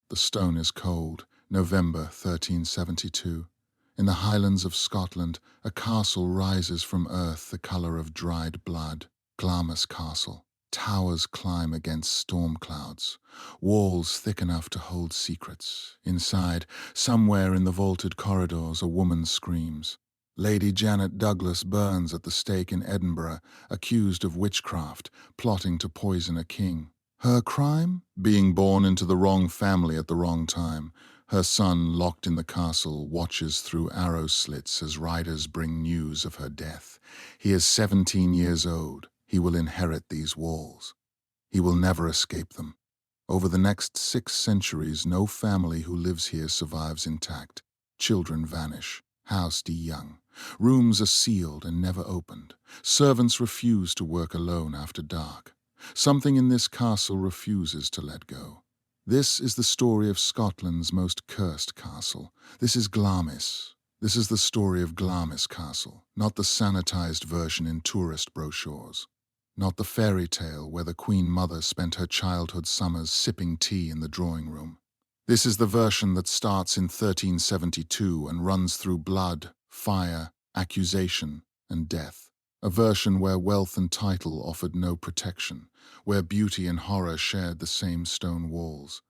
The stone is cold. November 1372. In the Highlands of Scotland, a castle rises from earth the colour of dried blood. Glamis Castle. Towers climb against storm clouds. Walls thick enough to hold secrets. Inside, somewhere in the vaulted corridors, a woman screams. Lady Janet Douglas burns at the stake in Edinburgh, accused of witchcraft, plotting to poison a king. Her crime? Being born into the wrong family at the wrong time. Her son, locked in the castle, watches through arrow slits as riders bring news of her death. He is 17 years old. He will inherit these walls. He will never escape them. Over the next 6 centuries, no family who lives here survives intact. Children vanish. House young. Rooms are sealed and never opened. Servants refuse to work alone after dark. Something in this castle refuses to let go. This is the story of Scotland's most cursed castle. This is Glamis. This is the story of Glamis Castle, not the sanitized version in tourist brochures. Not the fairy tale where the Queen Mother spent her childhood summers sipping tea in the drawing room. This is the version that starts in 1372 and runs through blood, fire, accusation, and death. A version where wealth and title offered no protection, where beauty and horror shared the same stone walls.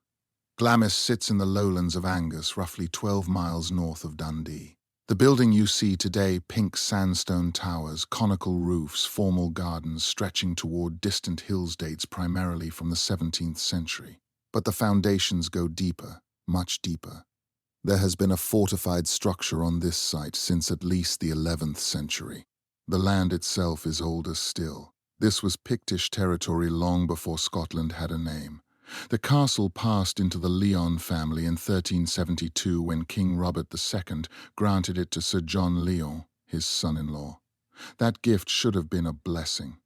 Glamis sits in the lowlands of Angus, roughly 12 miles north of Dundee. The building you see today, pink sandstone towers, conical roofs, formal gardens stretching toward distant hills, dates primarily from the 17th century. But the foundations go deeper, much deeper. There has been a fortified structure on this site since at least the 11th century. The land itself is older still. This was Pictish territory long before Scotland had a name. The castle passed into the Lyon family in 1372 when King Robert II granted it to Sir John Lyon, his son-in-law. That gift should have been a blessing.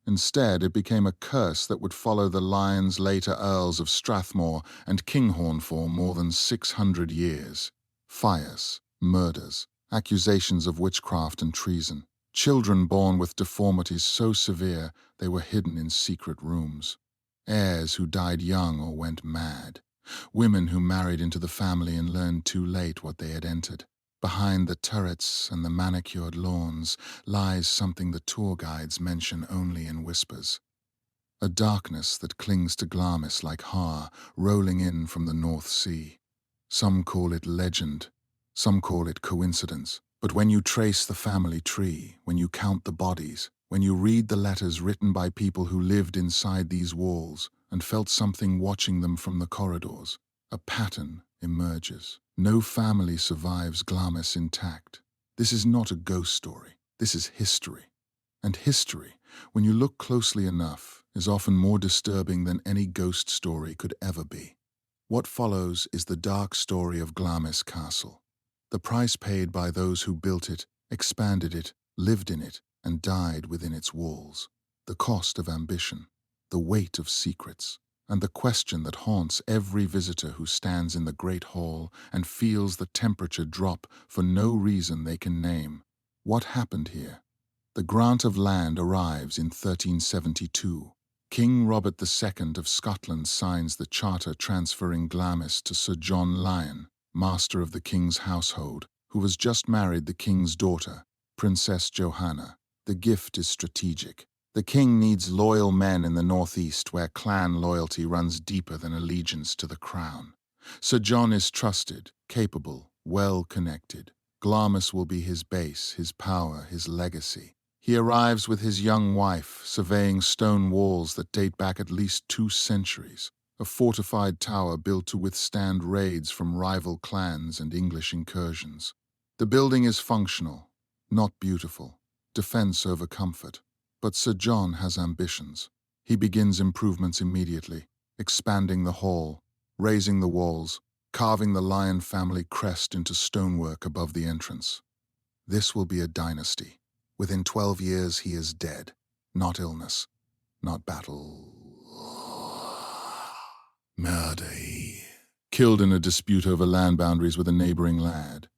Instead, it became a curse that would follow the Lyons, later Earls of Strathmore and Kinghorn for more than 600 years. Fires, murders, accusations of witchcraft and treason. Children born with deformities so severe they were hidden in secret rooms. Heirs who died young or went mad. Women who married into the family and learned too late what they had entered. Behind the turrets and the manicured lawns lies something the tour guides mention only in whispers. A darkness that clings to Glamis like har rolling in from the North Sea. Some call it legend, some call it coincidence. But when you trace the family tree, when you count the bodies, when you read the letters written by people who lived inside these walls and felt something watching them from the corridors, a pattern emerges. No family survives Glamis intact. This is not a ghost story. This is history. And history, when you look closely enough, is often more disturbing than any ghost story could ever be. What follows is the dark story of Glamis Castle. The price paid by those who built it, expanded it, lived in it, and died within its walls. The cost of ambition, the weight of secrets, and the question that haunts every visitor who stands in the great hall and feels the temperature drop for no reason they can name. What happened here? The grant of land arrives in 1372. King Robert II of Scotland signs the charter transferring Glamis to Sir John Lyon, master of the king's household, who has just married the king's daughter, Princess Johanna. The gift is strategic. The king needs loyal men in the northeast where clan loyalty runs deeper than allegiance to the crown. Sir John is trusted, capable, well-connected. Glamis will be his base, his power, his legacy. He arrives with his young wife, surveying stone walls that date back at least 2 centuries. A fortified tower built to withstand raids from rival clans and English incursions. The building is functional, not beautiful. Defense over comfort. But Sir John has ambitions. He begins improvements immediately, expanding the hall, raising the walls, carving the Lyon family crest into stonework above the entrance. This will be a dynasty. Within 12 years he is dead. Not illness, not battle. Murder. Killed in a dispute over land boundaries with a neighboring lad.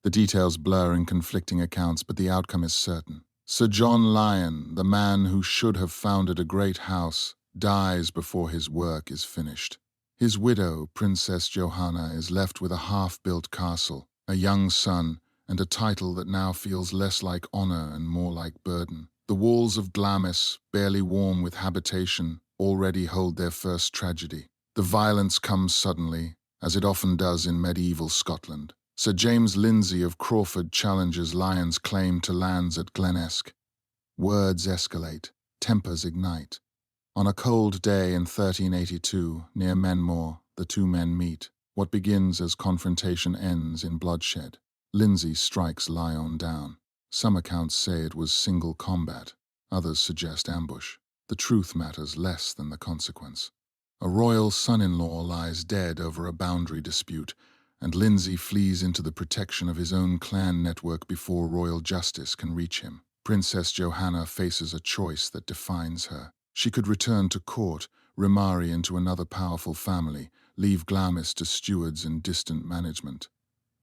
The details blur in conflicting accounts, but the outcome is certain. Sir John Lyon, the man who should have founded a great house, dies before his work is finished. His widow, Princess Johanna, is left with a half-built castle, a young son, and a title that now feels less like honor and more like burden. The walls of Glamis, barely warm with habitation, already hold their first tragedy. The violence comes suddenly, as it often does in medieval Scotland. Sir James Lindsay of Crawford challenges Lyon's claim to lands at Glenesk. Words escalate, tempers ignite. On a cold day in 1382, near Menmore, the two men meet. What begins as confrontation ends in bloodshed. Lindsay strikes Lyon down. Some accounts say it was single combat. Others suggest ambush. The truth matters less than the consequence. A royal son-in-law lies dead over a boundary dispute, and Lindsay flees into the protection of his own clan network before royal justice can reach him. Princess Johanna faces a choice that defines her. She could return to court, remarry into another powerful family, leave Glamis to stewards and distant management.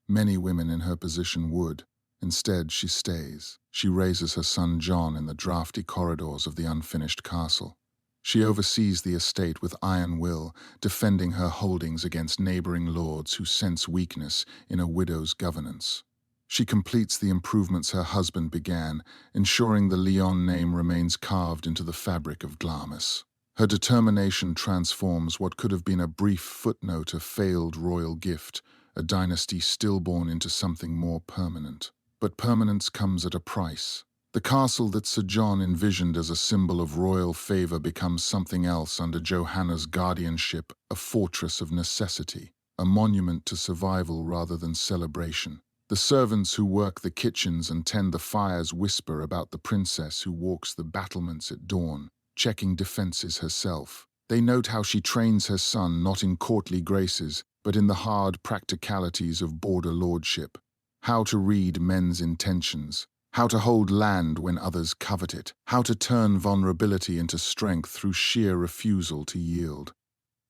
Many women in her position would. Instead, she stays. She raises her son John in the drafty corridors of the unfinished castle. She oversees the estate with iron will, defending her holdings against neighboring lords who sense weakness in a widow's governance. She completes the improvements her husband began, ensuring the Lyon name remains carved into the fabric of Glamis. Her determination transforms what could have been a brief footnote, a failed royal gift, a dynasty stillborn, into something more permanent. But permanence comes at a price. The castle that Sir John envisioned as a symbol of royal favor becomes something else under Johanna's guardianship, a fortress of necessity, a monument to survival rather than celebration. The servants who work the kitchens and tend the fires whisper about the princess who walks the battlements at dawn, checking defenses herself. They note how she trains her son not in courtly graces, but in the hard practicalities of border lordship. How to read men's intentions, how to hold land when others covet it, how to turn vulnerability into strength through sheer refusal to yield.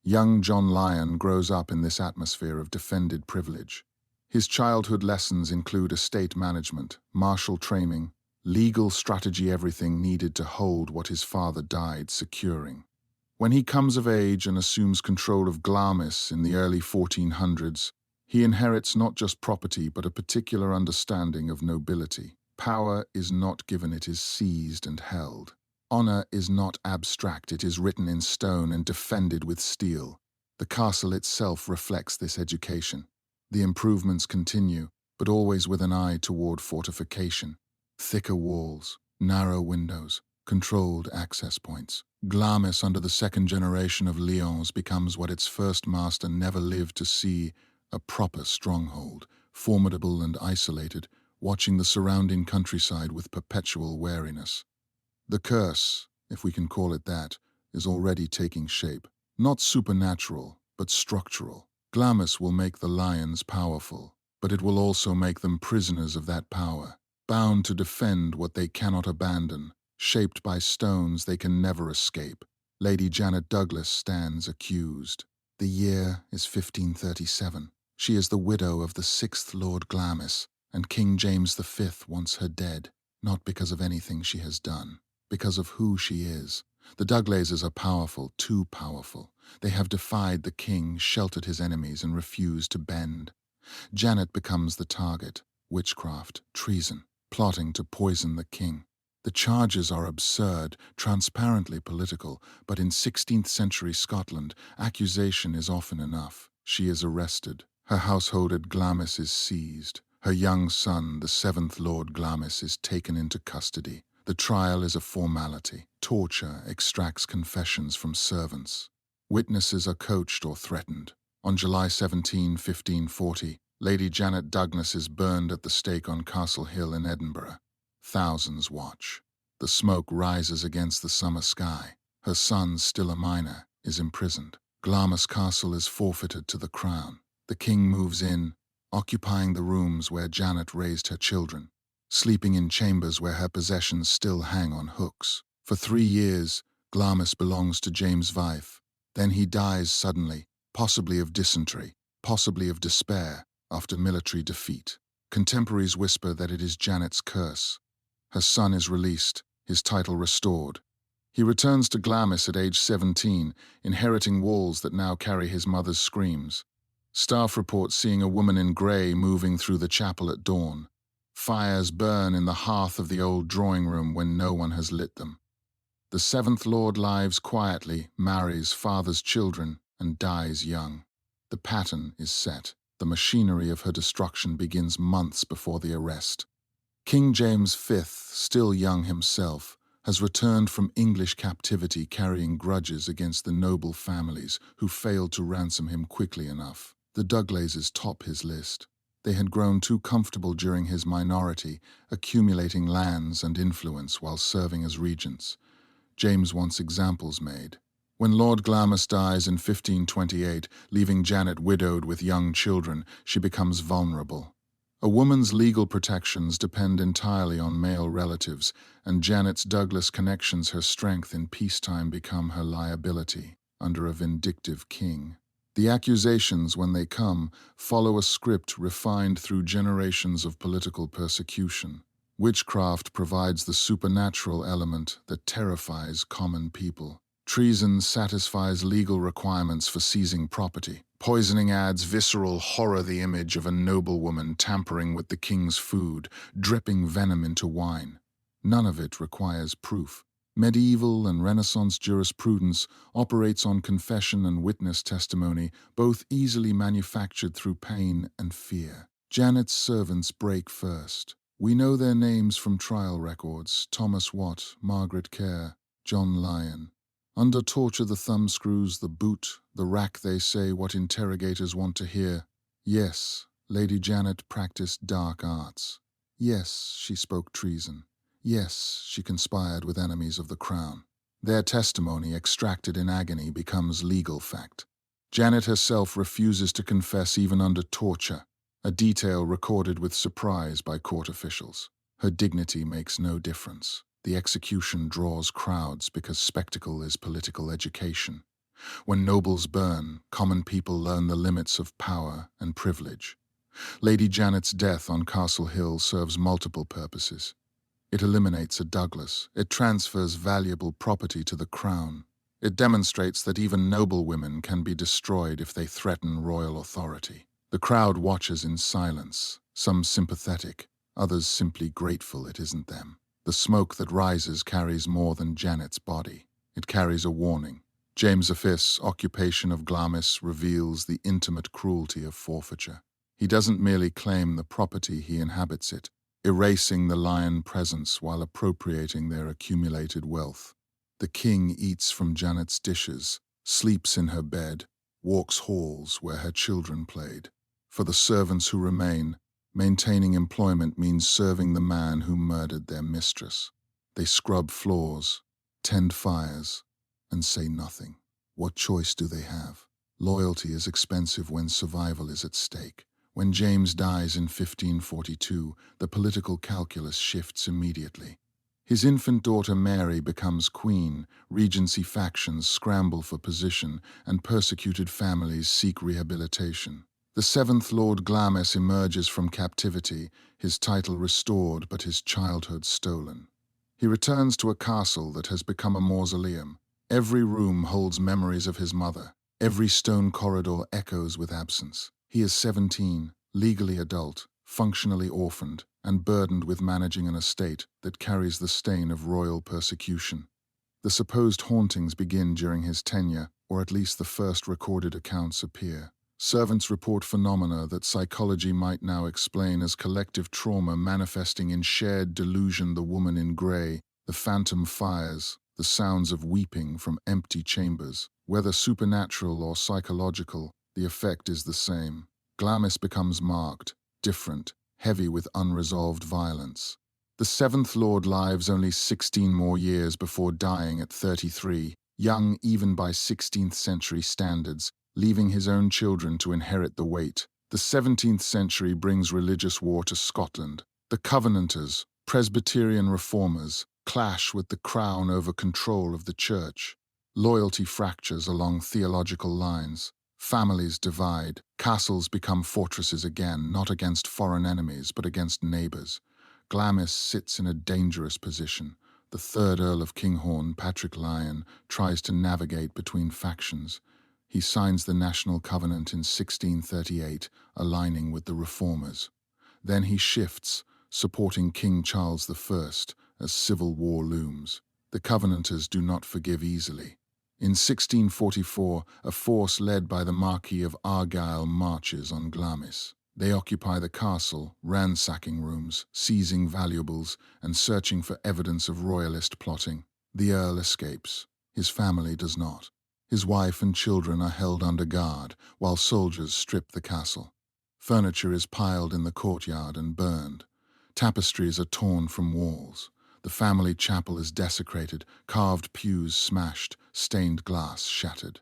Young John Lyon grows up in this atmosphere of defended privilege. His childhood lessons include estate management, martial training, legal strategy, everything needed to hold what his father died securing. When he comes of age and assumes control of Glamis in the early 1400s, he inherits not just property but a particular understanding of nobility. Power is not given, it is seized and held. Honor is not abstract, it is written in stone and defended with steel. The castle itself reflects this education. The improvements continue, but always with an eye toward fortification. Thicker walls, narrow windows, controlled access points. Glamis, under the second generation of Lyons, becomes what its first master never lived to see, a proper stronghold, formidable and isolated, watching the surrounding countryside with perpetual wariness. The curse, if we can call it that, is already taking shape. Not supernatural, but structural. Glamis will make the Lyons powerful, but it will also make them prisoners of that power, bound to defend what they cannot abandon, shaped by stones they can never escape. Lady Janet Douglas stands accused. The year is 1537. She is the widow of the 6th Lord Glamis, and King James V wants her dead, not because of anything she has done, because of who she is. The Douglases are powerful, too powerful. They have defied the king, sheltered his enemies, and refused to bend. Janet becomes the target. Witchcraft, treason, plotting to poison the king. The charges are absurd, transparently political, but in 16th century Scotland, accusation is often enough. She is arrested. Her household at Glamis is seized. Her young son, the 7th Lord Glamis, is taken into custody. The trial is a formality. Torture extracts confessions from servants. Witnesses are coached or threatened. On July 17, 1540, Lady Janet Douglas is burned at the stake on Castle Hill in Edinburgh. Thousands watch. The smoke rises against the summer sky. Her son, still a minor, is imprisoned. Glamis Castle is forfeited to the crown. The king moves in, occupying the rooms where Janet raised her children, sleeping in chambers where her possessions still hang on hooks. For 3 years, Glamis belongs to James V. Then he dies suddenly, possibly of dysentery, possibly of despair, after military defeat. Contemporaries whisper that it is Janet's curse. Her son is released, his title restored. He returns to Glamis at age 17, inheriting walls that now carry his mother's screams. Staff report seeing a woman in grey moving through the chapel at dawn. Fires burn in the hearth of the old drawing room when no one has lit them. The seventh Lord lives quietly, marries, fathers children, and dies young. The pattern is set. The machinery of her destruction begins months before the arrest. King James V, still young himself, has returned from English captivity carrying grudges against the noble families who failed to ransom him quickly enough. The Douglases top his list. They had grown too comfortable during his minority, accumulating lands and influence while serving as regents. James wants examples made. When Lord Glamis dies in 1528, leaving Janet widowed with young children, she becomes vulnerable. A woman's legal protections depend entirely on male relatives, and Janet's Douglas connections her strength in peacetime become her liability under a vindictive king. The accusations, when they come, follow a script refined through generations of political persecution. Witchcraft provides the supernatural element that terrifies common people. Treason satisfies legal requirements for seizing property. Poisoning adds visceral horror, the image of a noblewoman tampering with the king's food, dripping venom into wine. None of it requires proof. Medieval and Renaissance jurisprudence operates on confession and witness testimony, both easily manufactured through pain and fear. Janet's servants break first. We know their names from trial records: Thomas Watt, Margaret Kerr, John Lyon. Under torture, the thumbscrews, the boot, the rack, they say what interrogators want to hear. Yes, Lady Janet practiced dark arts. Yes, she spoke treason. Yes, she conspired with enemies of the crown. Their testimony, extracted in agony, becomes legal fact. Janet herself refuses to confess even under torture, a detail recorded with surprise by court officials. Her dignity makes no difference. The execution draws crowds because spectacle is political education. When nobles burn, common people learn the limits of power and privilege. Lady Janet's death on Castle Hill serves multiple purposes. It eliminates a Douglas. It transfers valuable property to the crown. It demonstrates that even noble women can be destroyed if they threaten royal authority. The crowd watches in silence, some sympathetic, others simply grateful it isn't them. The smoke that rises carries more than Janet's body. It carries a warning. James V's occupation of Glamis reveals the intimate cruelty of forfeiture. He doesn't merely claim the property, he inhabits it, erasing the Lyon presence while appropriating their accumulated wealth. The king eats from Janet's dishes, sleeps in her bed, walks halls where her children played. For the servants who remain, maintaining employment means serving the man who murdered their mistress. They scrub floors, tend fires, and say nothing. What choice do they have? Loyalty is expensive when survival is at stake. When James dies in 1542, the political calculus shifts immediately. His infant daughter Mary becomes queen, regency factions scramble for position, and persecuted families seek rehabilitation. The seventh Lord Glamis emerges from captivity, his title restored but his childhood stolen. He returns to a castle that has become a mausoleum. Every room holds memories of his mother. Every stone corridor echoes with absence. He is 17, legally adult, functionally orphaned, and burdened with managing an estate that carries the stain of royal persecution. The supposed hauntings begin during his tenure, or at least the first recorded accounts appear. Servants report phenomena that psychology might now explain as collective trauma manifesting in shared delusion: the woman in grey, the phantom fires, the sounds of weeping from empty chambers. Whether supernatural or psychological, the effect is the same. Glamis becomes marked, different, heavy with unresolved violence. The seventh Lord lives only 16 more years before dying at 33, young even by 16th century standards, leaving his own children to inherit the weight. The 17th century brings religious war to Scotland. The Covenanters, Presbyterian reformers, clash with the crown over control of the church. Loyalty fractures along theological lines. Families divide. Castles become fortresses again, not against foreign enemies, but against neighbors. Glamis sits in a dangerous position. The third Earl of Kinghorn, Patrick Lyon, tries to navigate between factions. He signs the National Covenant in 1638, aligning with the Reformers. Then he shifts, supporting King Charles I as civil war looms. The Covenanters do not forgive easily. In 1644, a force led by the Marquis of Argyll marches on Glamis. They occupy the castle, ransacking rooms, seizing valuables, and searching for evidence of royalist plotting. The Earl escapes. His family does not. His wife and children are held under guard, while soldiers strip the castle. Furniture is piled in the courtyard and burned. Tapestries are torn from walls. The family chapel is desecrated, carved pews smashed, stained glass shattered.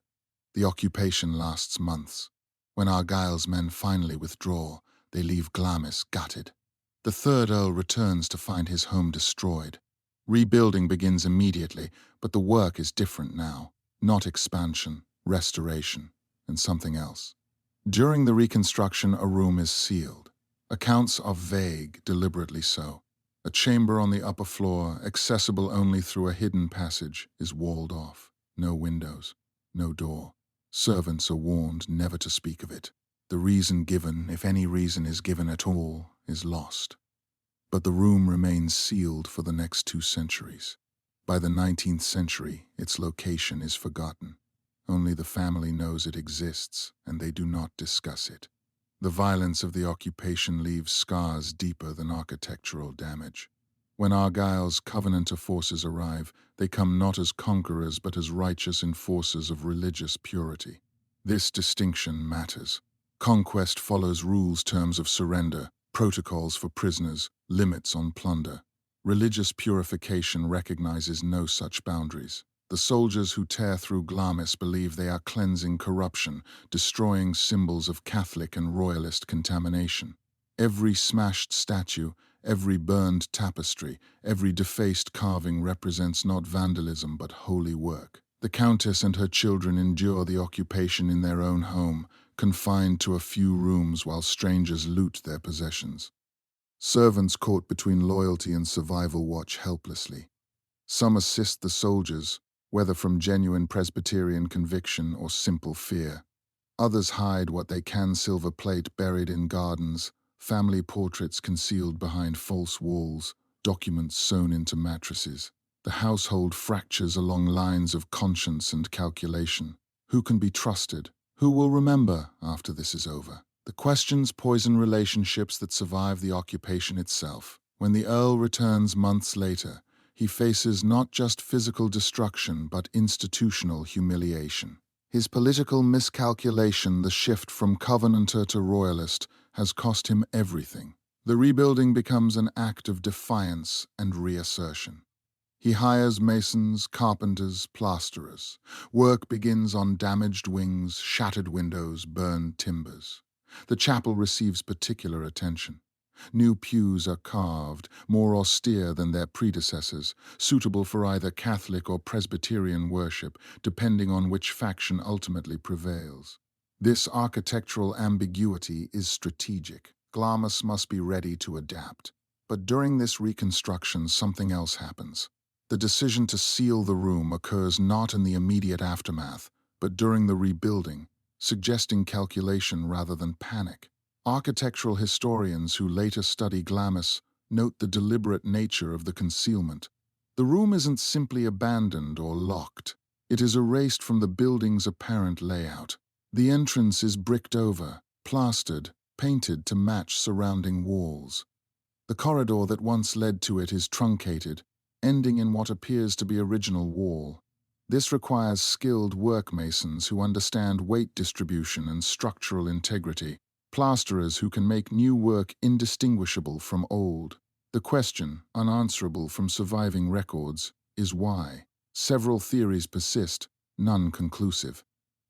The occupation lasts months. When Argyll's men finally withdraw, they leave Glamis gutted. The third Earl returns to find his home destroyed. Rebuilding begins immediately, but the work is different now. Not expansion, restoration, and something else. During the reconstruction, a room is sealed. Accounts are vague, deliberately so. A chamber on the upper floor, accessible only through a hidden passage, is walled off. No windows, no door. Servants are warned never to speak of it. The reason given, if any reason is given at all, is lost. But the room remains sealed for the next 2 centuries. By the 19th century, its location is forgotten. Only the family knows it exists, and they do not discuss it. The violence of the occupation leaves scars deeper than architectural damage. When Argyll's Covenanter forces arrive, they come not as conquerors but as righteous enforcers of religious purity. This distinction matters. Conquest follows rules, terms of surrender, protocols for prisoners, limits on plunder. Religious purification recognizes no such boundaries. The soldiers who tear through Glamis believe they are cleansing corruption, destroying symbols of Catholic and royalist contamination. Every smashed statue, every burned tapestry, every defaced carving represents not vandalism but holy work. The Countess and her children endure the occupation in their own home, confined to a few rooms while strangers loot their possessions. Servants caught between loyalty and survival watch helplessly. Some assist the soldiers, whether from genuine Presbyterian conviction or simple fear. Others hide what they can: silver plate buried in gardens, family portraits concealed behind false walls, documents sewn into mattresses. The household fractures along lines of conscience and calculation. Who can be trusted? Who will remember after this is over? The questions poison relationships that survive the occupation itself. When the Earl returns months later, he faces not just physical destruction but institutional humiliation. His political miscalculation, the shift from Covenanter to Royalist, has cost him everything. The rebuilding becomes an act of defiance and reassertion. He hires masons, carpenters, plasterers. Work begins on damaged wings, shattered windows, burned timbers. The chapel receives particular attention. New pews are carved, more austere than their predecessors, suitable for either Catholic or Presbyterian worship, depending on which faction ultimately prevails. This architectural ambiguity is strategic. Glamis must be ready to adapt. But during this reconstruction, something else happens. The decision to seal the room occurs not in the immediate aftermath, but during the rebuilding, suggesting calculation rather than panic. Architectural historians who later study Glamis note the deliberate nature of the concealment. The room isn't simply abandoned or locked. It is erased from the building's apparent layout. The entrance is bricked over, plastered, painted to match surrounding walls. The corridor that once led to it is truncated, ending in what appears to be original wall. This requires skilled workmasons who understand weight distribution and structural integrity, plasterers who can make new work indistinguishable from old. The question, unanswerable from surviving records, is why. Several theories persist, none conclusive.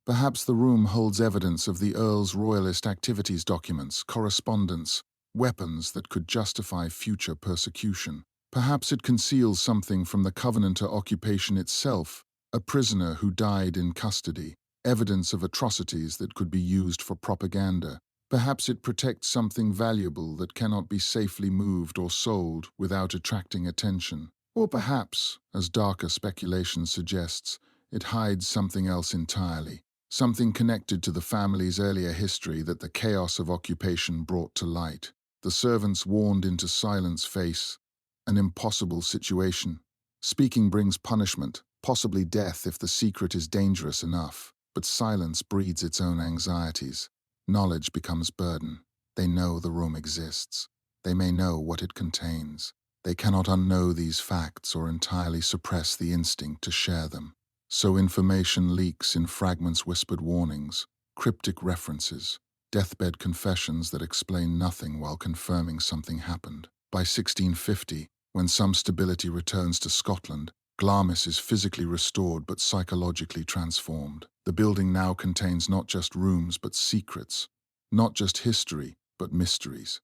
Perhaps the room holds evidence of the Earl's royalist activities, documents, correspondence, weapons that could justify future persecution. Perhaps it conceals something from the Covenanter occupation itself, a prisoner who died in custody, evidence of atrocities that could be used for propaganda. Perhaps it protects something valuable that cannot be safely moved or sold without attracting attention. Or perhaps, as darker speculation suggests, it hides something else entirely, something connected to the family's earlier history that the chaos of occupation brought to light. The servants warned into silence face an impossible situation. Speaking brings punishment, possibly death if the secret is dangerous enough, but silence breeds its own anxieties. Knowledge becomes burden. They know the room exists. They may know what it contains. They cannot unknow these facts or entirely suppress the instinct to share them. So information leaks in fragments, whispered warnings, cryptic references, deathbed confessions that explain nothing while confirming something happened. By 1650, when some stability returns to Scotland, Glamis is physically restored but psychologically transformed. The building now contains not just rooms but secrets, not just history but mysteries.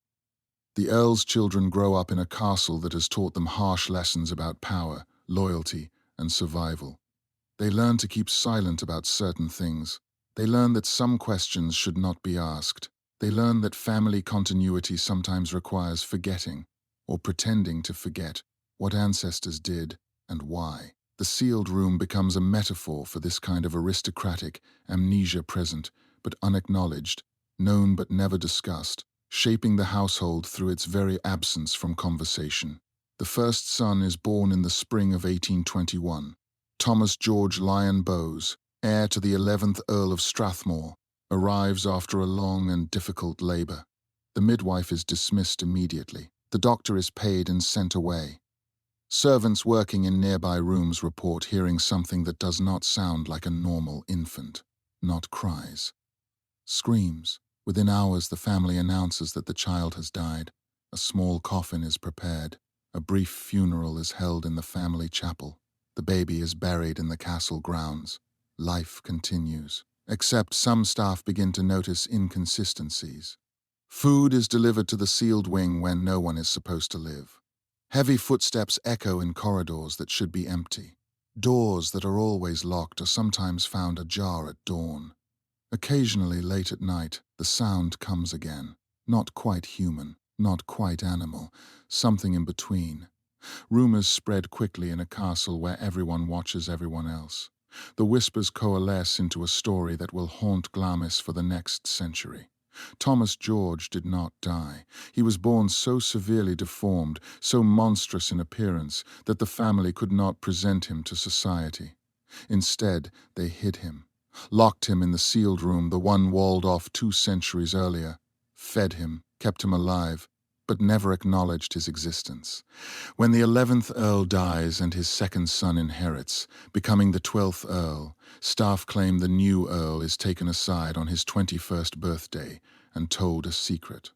The Earl's children grow up in a castle that has taught them harsh lessons about power, loyalty, and survival. They learn to keep silent about certain things. They learn that some questions should not be asked. They learn that family continuity sometimes requires forgetting, or pretending to forget, what ancestors did and why. The sealed room becomes a metaphor for this kind of aristocratic amnesia, present but unacknowledged, known but never discussed, shaping the household through its very absence from conversation. The first son is born in the spring of 1821. Thomas George Lyon Bowes, heir to the 11th Earl of Strathmore, arrives after a long and difficult labour. The midwife is dismissed immediately. The doctor is paid and sent away. Servants working in nearby rooms report hearing something that does not sound like a normal infant. Not cries. Screams. Within hours, the family announces that the child has died. A small coffin is prepared. A brief funeral is held in the family chapel. The baby is buried in the castle grounds. Life continues, except some staff begin to notice inconsistencies. Food is delivered to the sealed wing when no one is supposed to live. Heavy footsteps echo in corridors that should be empty. Doors that are always locked are sometimes found ajar at dawn. Occasionally, late at night, the sound comes again. Not quite human, not quite animal, something in between. Rumors spread quickly in a castle where everyone watches everyone else. The whispers coalesce into a story that will haunt Glamis for the next century. Thomas George did not die. He was born so severely deformed, so monstrous in appearance, that the family could not present him to society. Instead, they hid him, locked him in the sealed room, the one walled off 2 centuries earlier, fed him, kept him alive, but never acknowledged his existence. When the 11th Earl dies and his second son inherits, becoming the 12th Earl, staff claim the new Earl is taken aside on his 21st birthday and told a secret.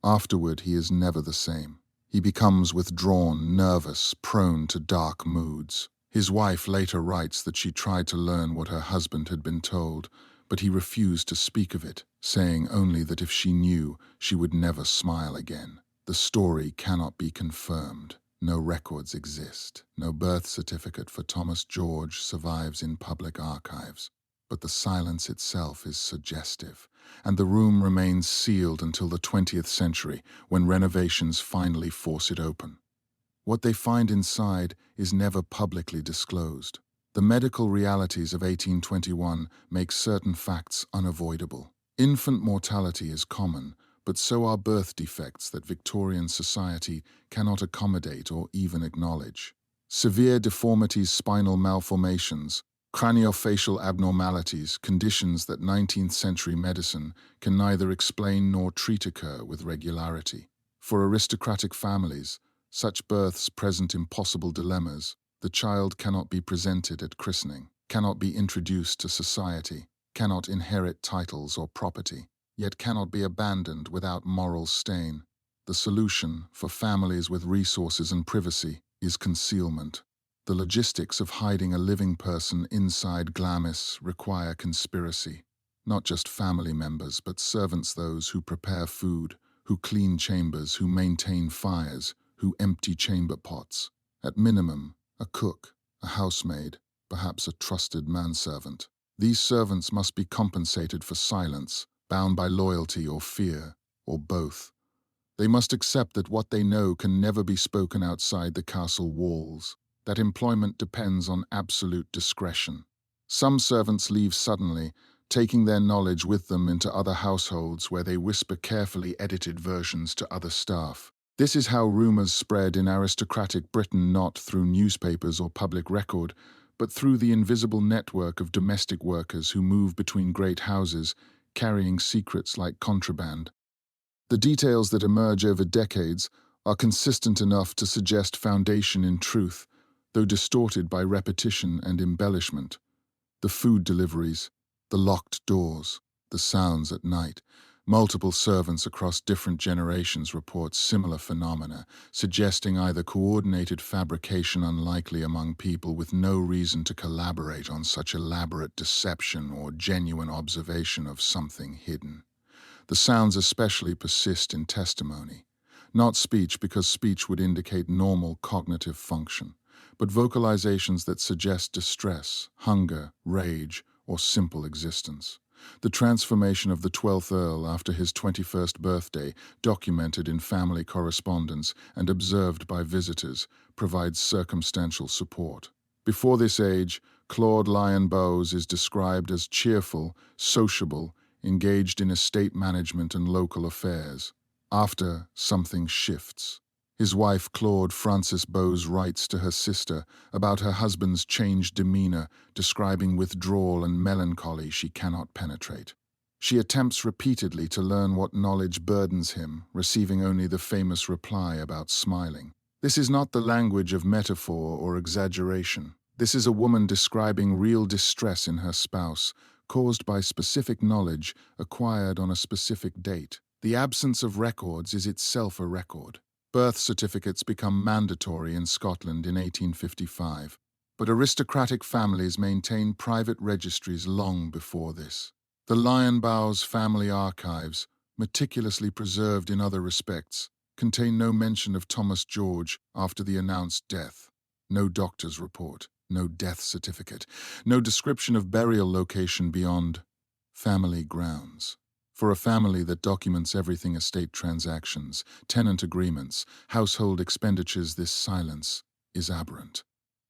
Afterward, he is never the same. He becomes withdrawn, nervous, prone to dark moods. His wife later writes that she tried to learn what her husband had been told, but he refused to speak of it, saying only that if she knew, she would never smile again. The story cannot be confirmed. No records exist. No birth certificate for Thomas George survives in public archives. But the silence itself is suggestive, and the room remains sealed until the 20th century, when renovations finally force it open. What they find inside is never publicly disclosed. The medical realities of 1821 make certain facts unavoidable. Infant mortality is common, but so are birth defects that Victorian society cannot accommodate or even acknowledge. Severe deformities, spinal malformations, craniofacial abnormalities, conditions that 19th century medicine can neither explain nor treat, occur with regularity. For aristocratic families, such births present impossible dilemmas. The child cannot be presented at christening, cannot be introduced to society, cannot inherit titles or property, yet cannot be abandoned without moral stain. The solution, for families with resources and privacy, is concealment. The logistics of hiding a living person inside Glamis require conspiracy. Not just family members, but servants, those who prepare food, who clean chambers, who maintain fires, who empty chamber pots. At minimum, a cook, a housemaid, perhaps a trusted manservant. These servants must be compensated for silence, bound by loyalty or fear, or both. They must accept that what they know can never be spoken outside the castle walls. that employment depends on absolute discretion. Some servants leave suddenly, taking their knowledge with them into other households where they whisper carefully edited versions to other staff. This is how rumors spread in aristocratic Britain, not through newspapers or public record, but through the invisible network of domestic workers who move between great houses, carrying secrets like contraband. The details that emerge over decades are consistent enough to suggest foundation in truth, though distorted by repetition and embellishment. The food deliveries, the locked doors, the sounds at night. Multiple servants across different generations report similar phenomena, suggesting either coordinated fabrication unlikely among people with no reason to collaborate on such elaborate deception or genuine observation of something hidden. The sounds especially persist in testimony. Not speech, because speech would indicate normal cognitive function, but vocalizations that suggest distress, hunger, rage, or simple existence. The transformation of the 12th Earl after his 21st birthday, documented in family correspondence and observed by visitors, provides circumstantial support. Before this age, Claude Lyon Bowes is described as cheerful, sociable, engaged in estate management and local affairs. After, something shifts. His wife, Claude Frances Bowes, writes to her sister about her husband's changed demeanor, describing withdrawal and melancholy she cannot penetrate. She attempts repeatedly to learn what knowledge burdens him, receiving only the famous reply about smiling. This is not the language of metaphor or exaggeration. This is a woman describing real distress in her spouse, caused by specific knowledge acquired on a specific date. The absence of records is itself a record. Birth certificates become mandatory in Scotland in 1855, but aristocratic families maintained private registries long before this. The Lyon Bowes family archives, meticulously preserved in other respects, contain no mention of Thomas George after the announced death. No doctor's report, no death certificate, no description of burial location beyond family grounds. For a family that documents everything, estate transactions, tenant agreements, household expenditures, this silence is aberrant.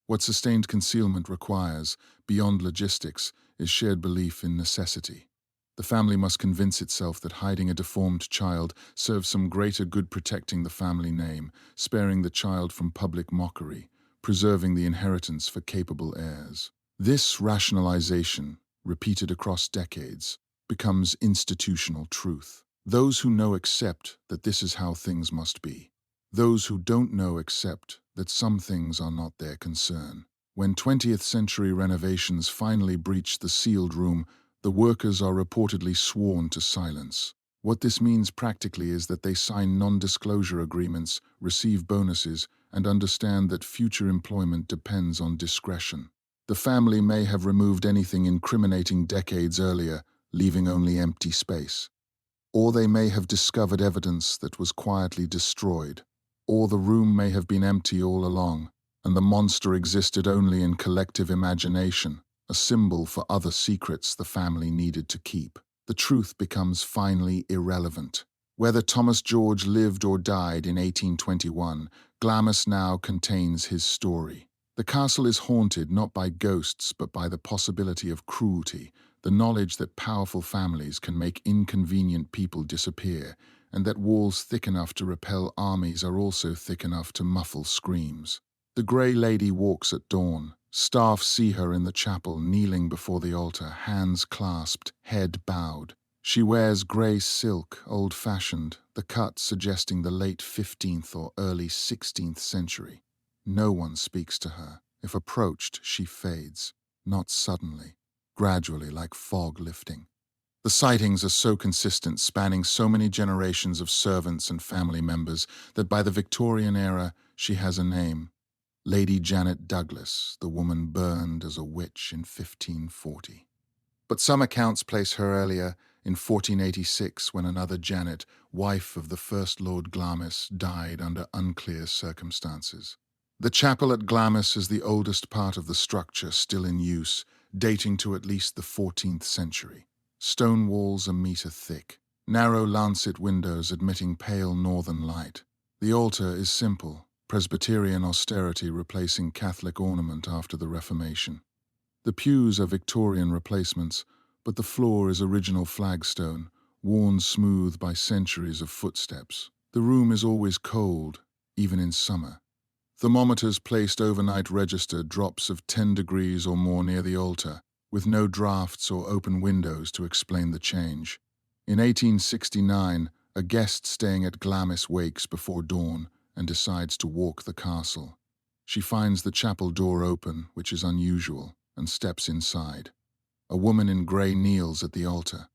What sustained concealment requires, beyond logistics, is shared belief in necessity. The family must convince itself that hiding a deformed child serves some greater good, protecting the family name, sparing the child from public mockery, preserving the inheritance for capable heirs. This rationalization, repeated across decades, becomes institutional truth. Those who know accept that this is how things must be. Those who don't know accept that some things are not their concern. When 20th century renovations finally breach the sealed room, the workers are reportedly sworn to silence. What this means practically is that they sign non-disclosure agreements, receive bonuses, and understand that future employment depends on discretion. The family may have removed anything incriminating decades earlier, leaving only empty space. Or they may have discovered evidence that was quietly destroyed. Or the room may have been empty all along, and the monster existed only in collective imagination, a symbol for other secrets the family needed to keep. The truth becomes finally irrelevant. Whether Thomas George lived or died in 1821, Glamis now contains his story. The castle is haunted not by ghosts but by the possibility of cruelty, the knowledge that powerful families can make inconvenient people disappear, and that walls thick enough to repel armies are also thick enough to muffle screams. The Grey Lady walks at dawn. Staff see her in the chapel, kneeling before the altar, hands clasped, head bowed. She wears grey silk, old-fashioned, the cut suggesting the late 15th or early 16th century. No one speaks to her. If approached, she fades, not suddenly, gradually, like fog lifting. The sightings are so consistent, spanning so many generations of servants and family members, that by the Victorian era, she has a name. Lady Janet Douglas, the woman burned as a witch in 1540. But some accounts place her earlier, in 1486, when another Janet, wife of the first Lord Glamis, died under unclear circumstances. The chapel at Glamis is the oldest part of the structure still in use, dating to at least the 14th century. Stone walls a metre thick, narrow lancet windows admitting pale northern light. The altar is simple, Presbyterian austerity replacing Catholic ornament after the Reformation. The pews are Victorian replacements, but the floor is original flagstone, worn smooth by centuries of footsteps. The room is always cold, even in summer. Thermometers placed overnight register drops of 10 degrees or more near the altar, with no drafts or open windows to explain the change. In 1869, a guest staying at Glamis wakes before dawn and decides to walk the castle. She finds the chapel door open, which is unusual, and steps inside. A woman in grey kneels at the altar.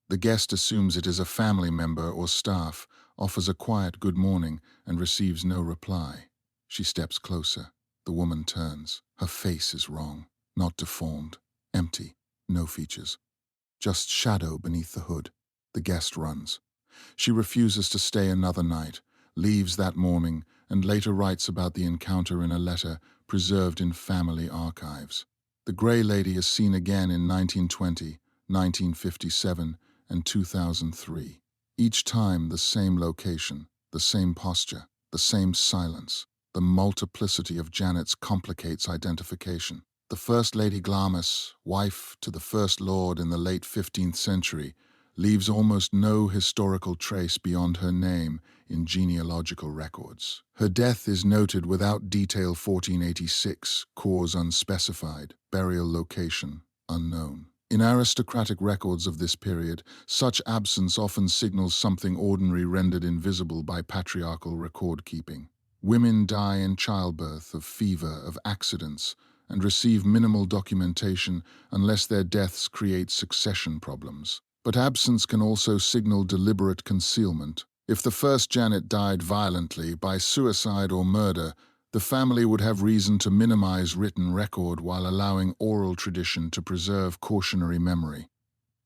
The guest assumes it is a family member or staff, offers a quiet good morning, and receives no reply. She steps closer. The woman turns. Her face is wrong, not deformed, empty, no features. Just shadow beneath the hood. The guest runs. She refuses to stay another night, leaves that morning, and later writes about the encounter in a letter preserved in family archives. The Grey Lady is seen again in 1920, 1957, and 2003. Each time the same location, the same posture, the same silence. The multiplicity of Janets complicates identification. The First Lady Glamis, wife to the First Lord in the late 15th century, leaves almost no historical trace beyond her name in genealogical records. Her death is noted without detail: 1486, cause unspecified, burial location unknown. In aristocratic records of this period, such absence often signals something ordinary rendered invisible by patriarchal record-keeping. Women die in childbirth, of fever, of accidents, and receive minimal documentation unless their deaths create succession problems. But absence can also signal deliberate concealment. If the first Janet died violently, by suicide or murder, the family would have reason to minimize written record while allowing oral tradition to preserve cautionary memory.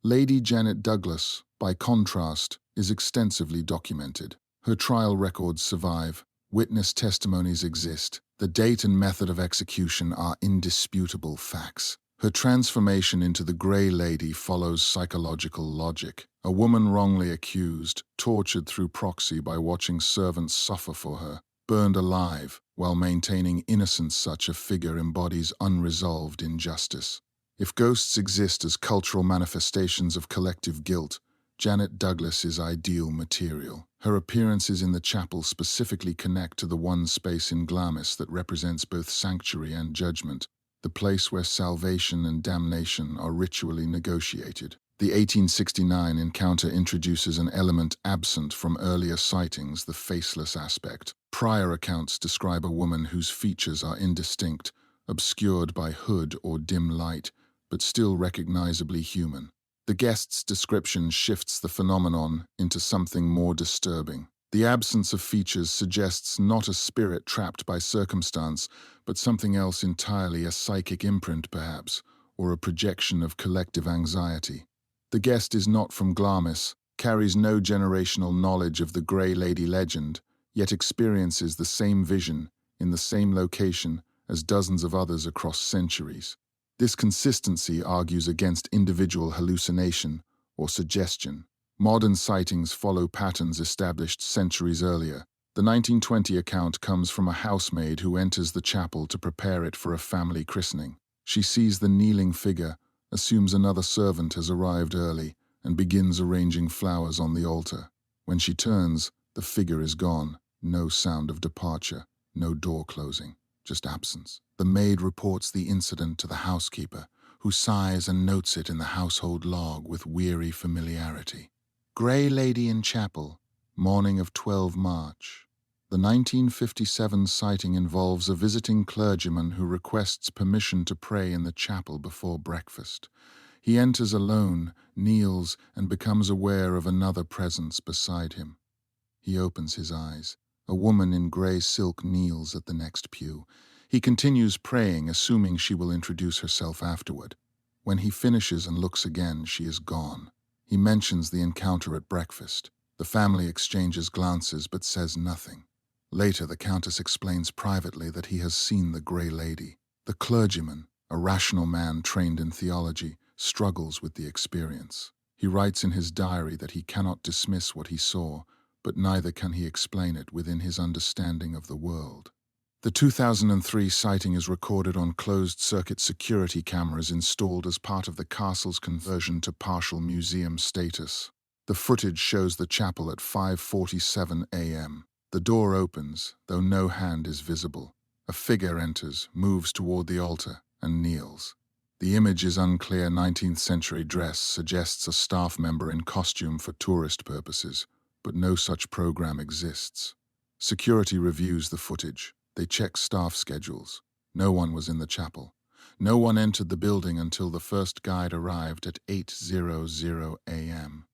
Lady Janet Douglas, by contrast, is extensively documented. Her trial records survive. Witness testimonies exist. The date and method of execution are indisputable facts. Her transformation into the Grey Lady follows psychological logic. A woman wrongly accused, tortured through proxy by watching servants suffer for her, burned alive while maintaining innocence. Such a figure embodies unresolved injustice. If ghosts exist as cultural manifestations of collective guilt, Janet Douglas is ideal material. Her appearances in the chapel specifically connect to the one space in Glamis that represents both sanctuary and judgment, the place where salvation and damnation are ritually negotiated. The 1869 encounter introduces an element absent from earlier sightings: the faceless aspect. Prior accounts describe a woman whose features are indistinct, obscured by hood or dim light, but still recognizably human. The guest's description shifts the phenomenon into something more disturbing. The absence of features suggests not a spirit trapped by circumstance, but something else entirely: a psychic imprint, perhaps, or a projection of collective anxiety. The guest is not from Glamis, carries no generational knowledge of the Grey Lady legend, yet experiences the same vision, in the same location, as dozens of others across centuries. This consistency argues against individual hallucination or suggestion. Modern sightings follow patterns established centuries earlier. The 1920 account comes from a housemaid who enters the chapel to prepare it for a family christening. She sees the kneeling figure, assumes another servant has arrived early, and begins arranging flowers on the altar. When she turns, the figure is gone. No sound of departure, no door closing, just absence. The maid reports the incident to the housekeeper, who sighs and notes it in the household log with weary familiarity. Grey Lady in chapel, morning of 12 March. The 1957 sighting involves a visiting clergyman who requests permission to pray in the chapel before breakfast. He enters alone, kneels, and becomes aware of another presence beside him. He opens his eyes. A woman in grey silk kneels at the next pew. He continues praying, assuming she will introduce herself afterward. When he finishes and looks again, she is gone. He mentions the encounter at breakfast. The family exchanges glances but says nothing. Later, the Countess explains privately that he has seen the Grey Lady. The clergyman, a rational man trained in theology, struggles with the experience. He writes in his diary that he cannot dismiss what he saw, but neither can he explain it within his understanding of the world. The 2003 sighting is recorded on closed-circuit security cameras installed as part of the castle's conversion to partial museum status. The footage shows the chapel at 5:47 a.m. The door opens, though no hand is visible. A figure enters, moves toward the altar, and kneels. The image is unclear. 19th century dress suggests a staff member in costume for tourist purposes, but no such program exists. Security reviews the footage. They check staff schedules. No one was in the chapel. No one entered the building until the first guide arrived at 8:00 a.m.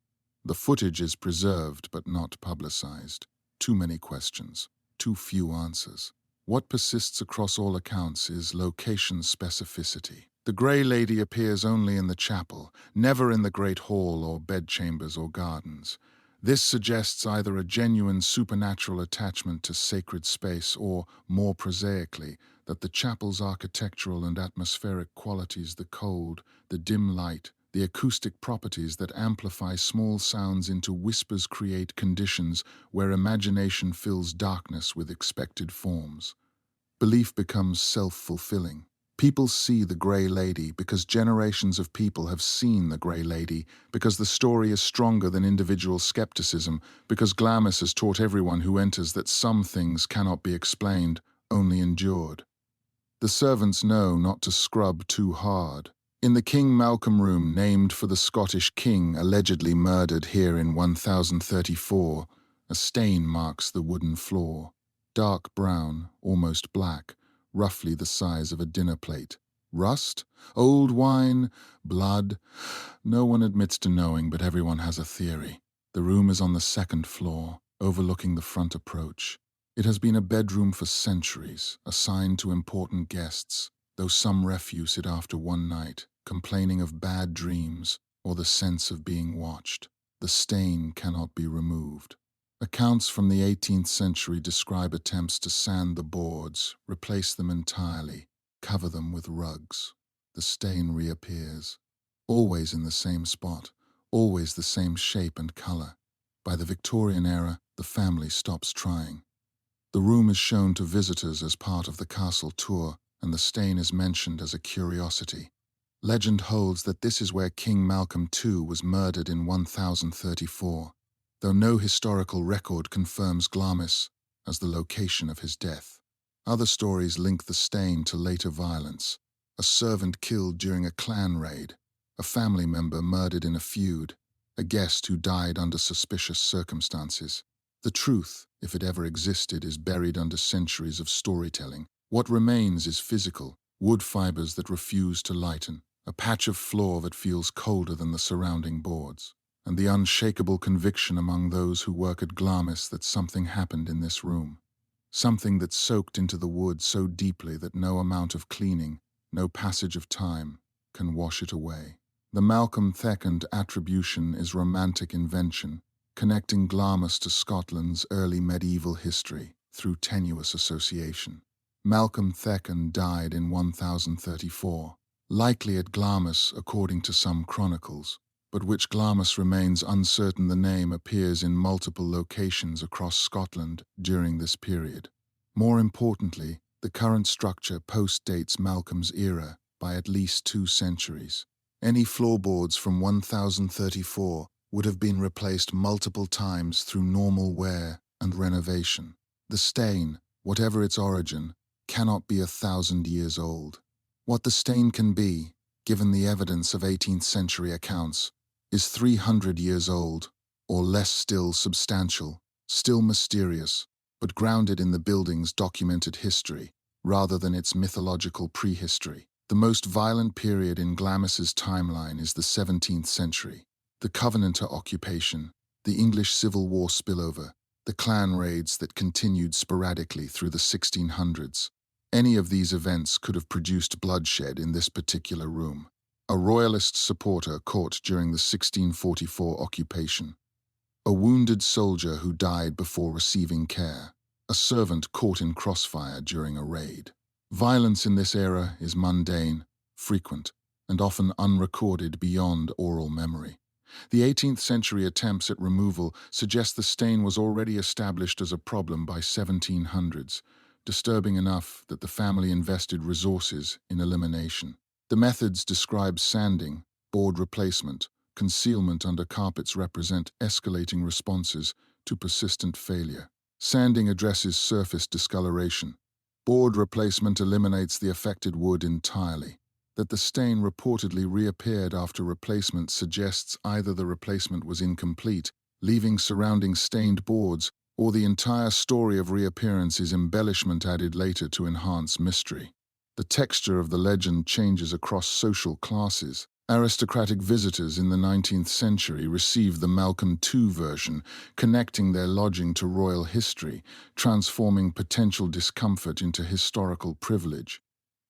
The footage is preserved but not publicized. Too many questions, too few answers. What persists across all accounts is location specificity. The Grey Lady appears only in the chapel, never in the Great Hall or bedchambers or gardens. This suggests either a genuine supernatural attachment to sacred space or, more prosaically, that the chapel's architectural and atmospheric qualities, the cold, the dim light, the acoustic properties that amplify small sounds into whispers, create conditions where imagination fills darkness with expected forms. Belief becomes self-fulfilling. People see the Grey Lady because generations of people have seen the Grey Lady, because the story is stronger than individual skepticism, because Glamis has taught everyone who enters that some things cannot be explained, only endured. The servants know not to scrub too hard. In the King Malcolm room, named for the Scottish king allegedly murdered here in 1034, a stain marks the wooden floor. Dark brown, almost black, roughly the size of a dinner plate. Rust? Old wine? Blood? No one admits to knowing, but everyone has a theory. The room is on the second floor, overlooking the front approach. It has been a bedroom for centuries, assigned to important guests, though some refuse it after one night, complaining of bad dreams or the sense of being watched. The stain cannot be removed. Accounts from the 18th century describe attempts to sand the boards, replace them entirely, cover them with rugs. The stain reappears, always in the same spot, always the same shape and color. By the Victorian era, the family stops trying. The room is shown to visitors as part of the castle tour, and the stain is mentioned as a curiosity. Legend holds that this is where King Malcolm II was murdered in 1034, though no historical record confirms Glamis as the location of his death. Other stories link the stain to later violence: a servant killed during a clan raid, a family member murdered in a feud, a guest who died under suspicious circumstances. The truth, if it ever existed, is buried under centuries of storytelling. What remains is physical, wood fibers that refuse to lighten, a patch of floor that feels colder than the surrounding boards, and the unshakable conviction among those who work at Glamis that something happened in this room. Something that soaked into the wood so deeply that no amount of cleaning, no passage of time, can wash it away. The Malcolm II attribution is romantic invention, connecting Glamis to Scotland's early medieval history through tenuous association. Malcolm II died in 1034, likely at Glamis according to some chronicles, but which Glamis remains uncertain. The name appears in multiple locations across Scotland during this period. More importantly, the current structure postdates Malcolm's era by at least 2 centuries. Any floorboards from 1034 would have been replaced multiple times through normal wear and renovation. The stain, whatever its origin, cannot be 1,000 years old. What the stain can be, given the evidence of 18th century accounts, is 300 years old, or less, still substantial, still mysterious, but grounded in the building's documented history, rather than its mythological prehistory. The most violent period in Glamis's timeline is the 17th century. The Covenanter occupation, the English Civil War spillover, the clan raids that continued sporadically through the 1600s. Any of these events could have produced bloodshed in this particular room. A royalist supporter caught during the 1644 occupation. A wounded soldier who died before receiving care. A servant caught in crossfire during a raid. Violence in this era is mundane, frequent, and often unrecorded beyond oral memory. The 18th century attempts at removal suggest the stain was already established as a problem by 1700s. disturbing enough that the family invested resources in elimination. The methods described sanding, board replacement, concealment under carpets represent escalating responses to persistent failure. Sanding addresses surface discoloration. Board replacement eliminates the affected wood entirely. That the stain reportedly reappeared after replacement suggests either the replacement was incomplete, leaving surrounding stained boards, or the entire story of reappearance is embellishment added later to enhance mystery. The texture of the legend changes across social classes. Aristocratic visitors in the 19th century received the Malcolm II version, connecting their lodging to royal history, transforming potential discomfort into historical privilege.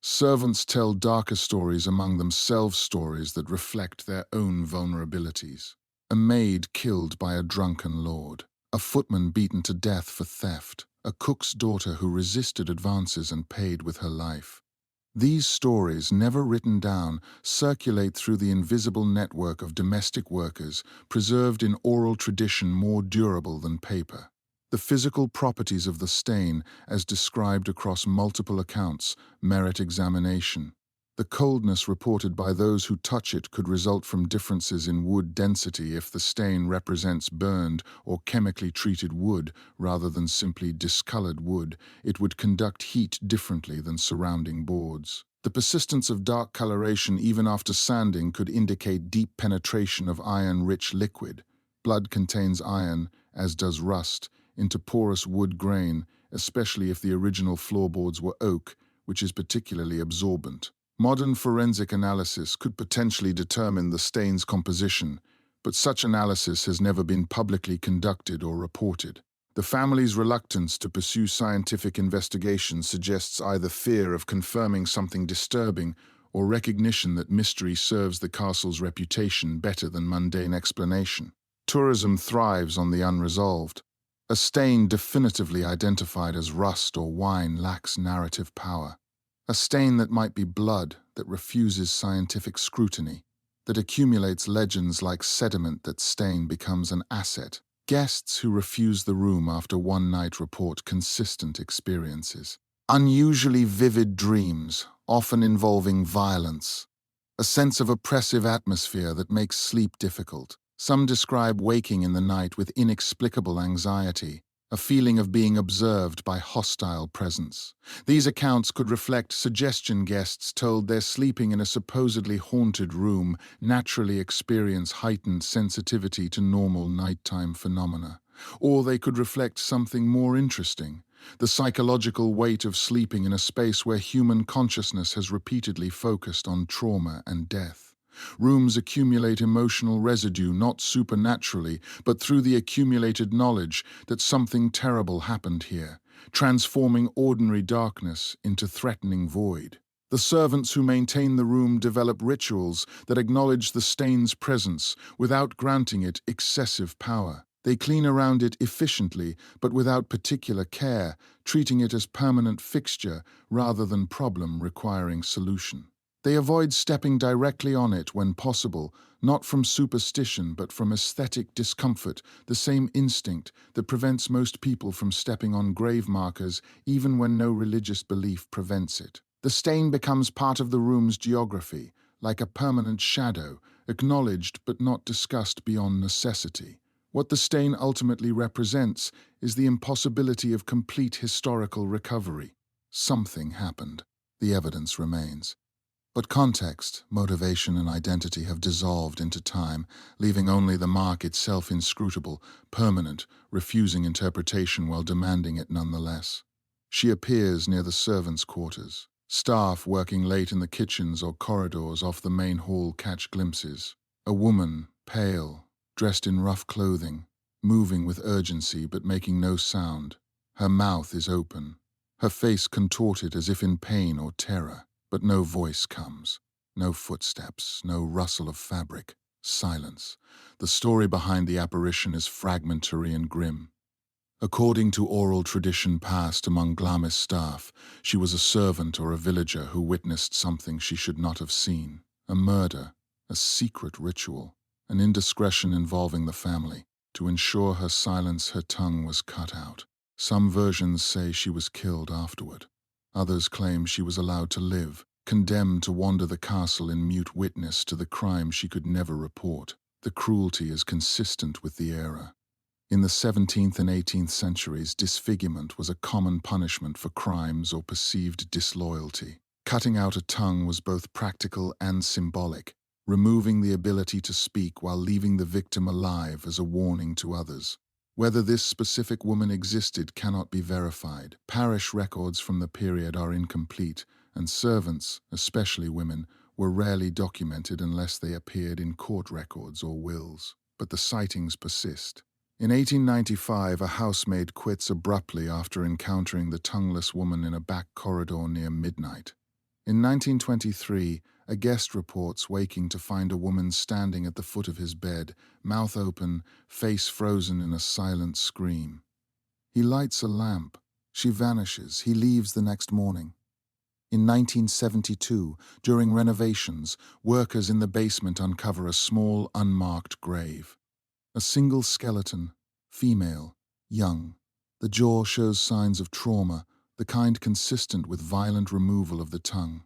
Servants tell darker stories among themselves, stories that reflect their own vulnerabilities. A maid killed by a drunken lord. A footman beaten to death for theft. A cook's daughter who resisted advances and paid with her life. These stories, never written down, circulate through the invisible network of domestic workers, preserved in oral tradition more durable than paper. The physical properties of the stain, as described across multiple accounts, merit examination. The coldness reported by those who touch it could result from differences in wood density if the stain represents burned or chemically treated wood rather than simply discolored wood. It would conduct heat differently than surrounding boards. The persistence of dark coloration even after sanding could indicate deep penetration of iron-rich liquid. Blood contains iron, as does rust, into porous wood grain, especially if the original floorboards were oak, which is particularly absorbent. Modern forensic analysis could potentially determine the stain's composition, but such analysis has never been publicly conducted or reported. The family's reluctance to pursue scientific investigation suggests either fear of confirming something disturbing or recognition that mystery serves the castle's reputation better than mundane explanation. Tourism thrives on the unresolved. A stain definitively identified as rust or wine lacks narrative power. A stain that might be blood, that refuses scientific scrutiny, that accumulates legends like sediment. That stain becomes an asset. Guests who refuse the room after one night report consistent experiences. Unusually vivid dreams, often involving violence. A sense of oppressive atmosphere that makes sleep difficult. Some describe waking in the night with inexplicable anxiety, a feeling of being observed by hostile presence. These accounts could reflect suggestion guests told they're sleeping in a supposedly haunted room naturally experience heightened sensitivity to normal nighttime phenomena. Or they could reflect something more interesting, the psychological weight of sleeping in a space where human consciousness has repeatedly focused on trauma and death. Rooms accumulate emotional residue not supernaturally, but through the accumulated knowledge that something terrible happened here, transforming ordinary darkness into threatening void. The servants who maintain the room develop rituals that acknowledge the stain's presence without granting it excessive power. They clean around it efficiently, but without particular care, treating it as permanent fixture rather than problem requiring solution. They avoid stepping directly on it when possible, not from superstition but from aesthetic discomfort, the same instinct that prevents most people from stepping on grave markers even when no religious belief prevents it. The stain becomes part of the room's geography, like a permanent shadow, acknowledged but not discussed beyond necessity. What the stain ultimately represents is the impossibility of complete historical recovery. Something happened. The evidence remains. But context, motivation, and identity have dissolved into time, leaving only the mark itself inscrutable, permanent, refusing interpretation while demanding it nonetheless. She appears near the servants' quarters. Staff working late in the kitchens or corridors off the main hall catch glimpses. A woman, pale, dressed in rough clothing, moving with urgency but making no sound. Her mouth is open, her face contorted as if in pain or terror. But no voice comes, no footsteps, no rustle of fabric, silence. The story behind the apparition is fragmentary and grim. According to oral tradition passed among Glamis staff, she was a servant or a villager who witnessed something she should not have seen. A murder, a secret ritual, an indiscretion involving the family. To ensure her silence, her tongue was cut out. Some versions say she was killed afterward. Others claim she was allowed to live, condemned to wander the castle in mute witness to the crime she could never report. The cruelty is consistent with the era. In the 17th and 18th centuries, disfigurement was a common punishment for crimes or perceived disloyalty. Cutting out a tongue was both practical and symbolic, removing the ability to speak while leaving the victim alive as a warning to others. Whether this specific woman existed cannot be verified. Parish records from the period are incomplete, and servants, especially women, were rarely documented unless they appeared in court records or wills. But the sightings persist. In 1895, a housemaid quits abruptly after encountering the tongueless woman in a back corridor near midnight. In 1923, a guest reports waking to find a woman standing at the foot of his bed, mouth open, face frozen in a silent scream. He lights a lamp. She vanishes. He leaves the next morning. In 1972, during renovations, workers in the basement uncover a small, unmarked grave. A single skeleton, female, young. The jaw shows signs of trauma, the kind consistent with violent removal of the tongue.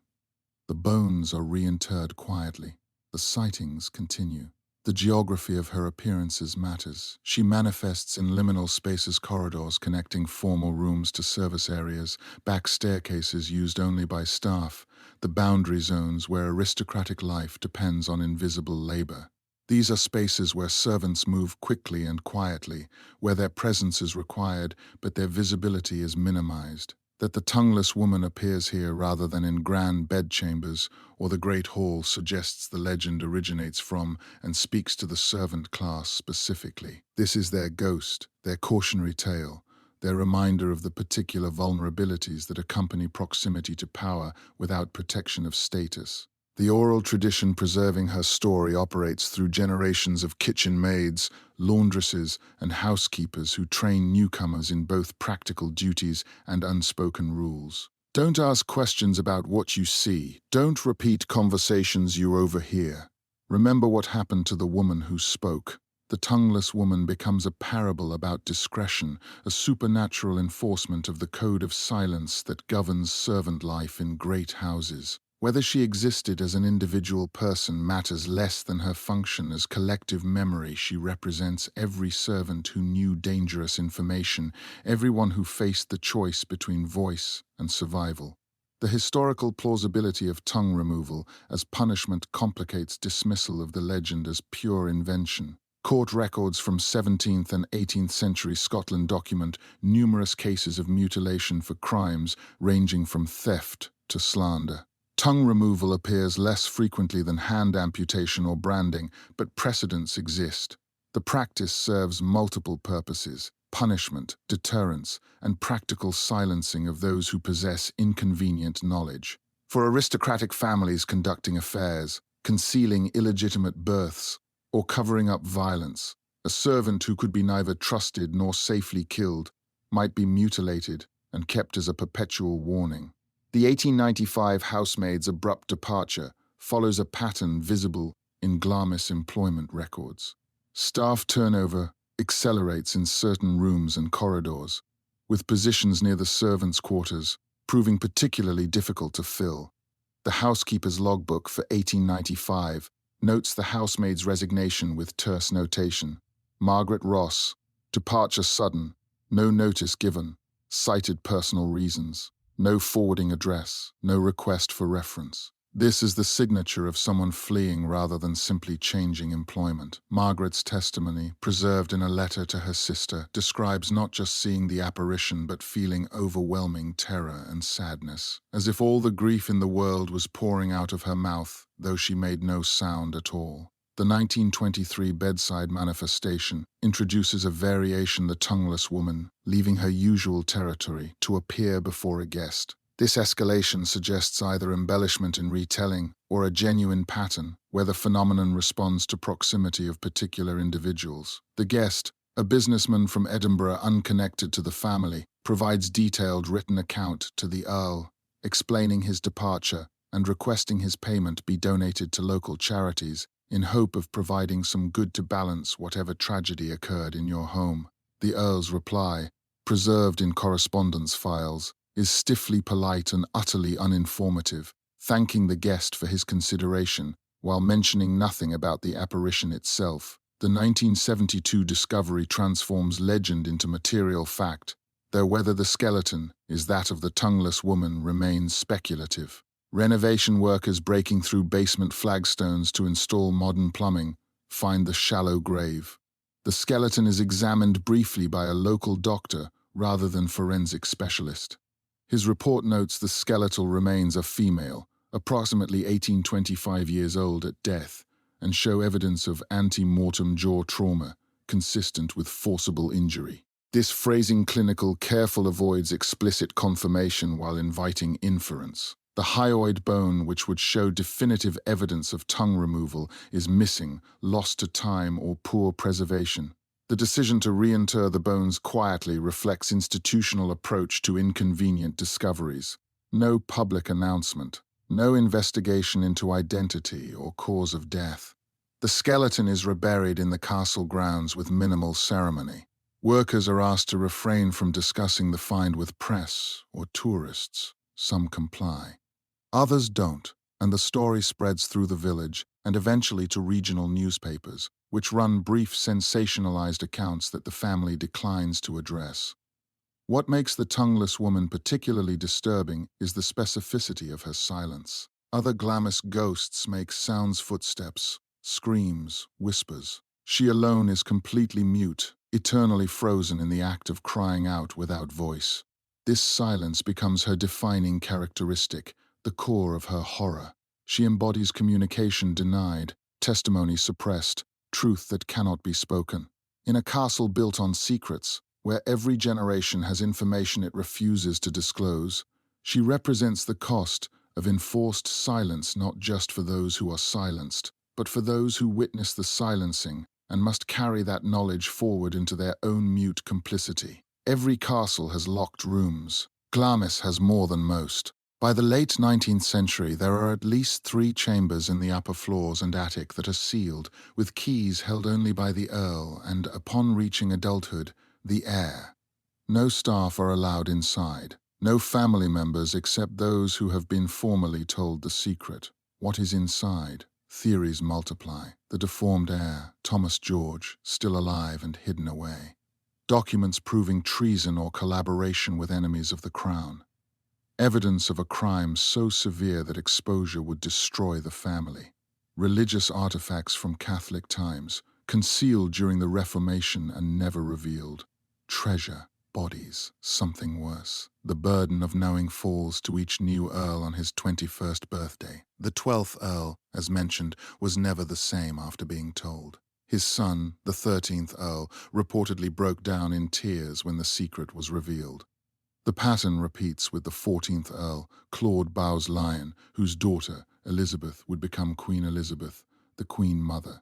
The bones are reinterred quietly. The sightings continue. The geography of her appearances matters. She manifests in liminal spaces, corridors connecting formal rooms to service areas, back staircases used only by staff, the boundary zones where aristocratic life depends on invisible labor. These are spaces where servants move quickly and quietly, where their presence is required, but their visibility is minimized. That the tongueless woman appears here rather than in grand bedchambers or the great hall suggests the legend originates from and speaks to the servant class specifically. This is their ghost, their cautionary tale, their reminder of the particular vulnerabilities that accompany proximity to power without protection of status. The oral tradition preserving her story operates through generations of kitchen maids, laundresses, and housekeepers who train newcomers in both practical duties and unspoken rules. Don't ask questions about what you see. Don't repeat conversations you overhear. Remember what happened to the woman who spoke. The tongueless woman becomes a parable about discretion, a supernatural enforcement of the code of silence that governs servant life in great houses. Whether she existed as an individual person matters less than her function as collective memory. She represents every servant who knew dangerous information, everyone who faced the choice between voice and survival. The historical plausibility of tongue removal as punishment complicates dismissal of the legend as pure invention. Court records from 17th and 18th century Scotland document numerous cases of mutilation for crimes ranging from theft to slander. Tongue removal appears less frequently than hand amputation or branding, but precedents exist. The practice serves multiple purposes: punishment, deterrence, and practical silencing of those who possess inconvenient knowledge. For aristocratic families conducting affairs, concealing illegitimate births, or covering up violence, a servant who could be neither trusted nor safely killed might be mutilated and kept as a perpetual warning. The 1895 housemaid's abrupt departure follows a pattern visible in Glamis employment records. Staff turnover accelerates in certain rooms and corridors, with positions near the servants' quarters proving particularly difficult to fill. The housekeeper's logbook for 1895 notes the housemaid's resignation with terse notation. Margaret Ross, departure sudden, no notice given, cited personal reasons. No forwarding address, no request for reference. This is the signature of someone fleeing rather than simply changing employment. Margaret's testimony, preserved in a letter to her sister, describes not just seeing the apparition but feeling overwhelming terror and sadness, as if all the grief in the world was pouring out of her mouth, though she made no sound at all. The 1923 bedside manifestation introduces a variation: the tongueless woman, leaving her usual territory to appear before a guest. This escalation suggests either embellishment in retelling or a genuine pattern where the phenomenon responds to proximity of particular individuals. The guest, a businessman from Edinburgh unconnected to the family, provides detailed written account to the Earl, explaining his departure and requesting his payment be donated to local charities, in hope of providing some good to balance whatever tragedy occurred in your home. The Earl's reply: preserved in correspondence files, is stiffly polite and utterly uninformative, thanking the guest for his consideration while mentioning nothing about the apparition itself. The 1972 discovery transforms legend into material fact, though whether the skeleton is that of the tongueless woman remains speculative. Renovation workers breaking through basement flagstones to install modern plumbing find the shallow grave. The skeleton is examined briefly by a local doctor rather than forensic specialist. His report notes the skeletal remains are female, approximately 18-25 years old at death, and show evidence of ante-mortem jaw trauma consistent with forcible injury. This phrasing clinical careful avoids explicit confirmation while inviting inference. The hyoid bone, which would show definitive evidence of tongue removal, is missing, lost to time, or poor preservation. The decision to reinter the bones quietly reflects institutional approach to inconvenient discoveries. No public announcement, no investigation into identity or cause of death. The skeleton is reburied in the castle grounds with minimal ceremony. Workers are asked to refrain from discussing the find with press or tourists. Some comply. Others don't, and the story spreads through the village and eventually to regional newspapers, which run brief sensationalized accounts that the family declines to address. What makes the tongueless woman particularly disturbing is the specificity of her silence. Other Glamis ghosts make sounds, footsteps, screams, whispers. She alone is completely mute, eternally frozen in the act of crying out without voice. This silence becomes her defining characteristic, the core of her horror. She embodies communication denied, testimony suppressed, truth that cannot be spoken. In a castle built on secrets, where every generation has information it refuses to disclose, she represents the cost of enforced silence, not just for those who are silenced, but for those who witness the silencing and must carry that knowledge forward into their own mute complicity. Every castle has locked rooms. Glamis has more than most. By the late 19th century, there are at least 3 chambers in the upper floors and attic that are sealed, with keys held only by the earl and, upon reaching adulthood, the heir. No staff are allowed inside. No family members except those who have been formally told the secret. What is inside? Theories multiply. The deformed heir, Thomas George, still alive and hidden away. Documents proving treason or collaboration with enemies of the crown. Evidence of a crime so severe that exposure would destroy the family. Religious artifacts from Catholic times, concealed during the Reformation and never revealed. Treasure, bodies, something worse. The burden of knowing falls to each new earl on his 21st birthday. The 12th earl, as mentioned, was never the same after being told. His son, the 13th earl, reportedly broke down in tears when the secret was revealed. The pattern repeats with the 14th Earl, Claude Bowes Lyon, whose daughter, Elizabeth, would become Queen Elizabeth, the Queen Mother.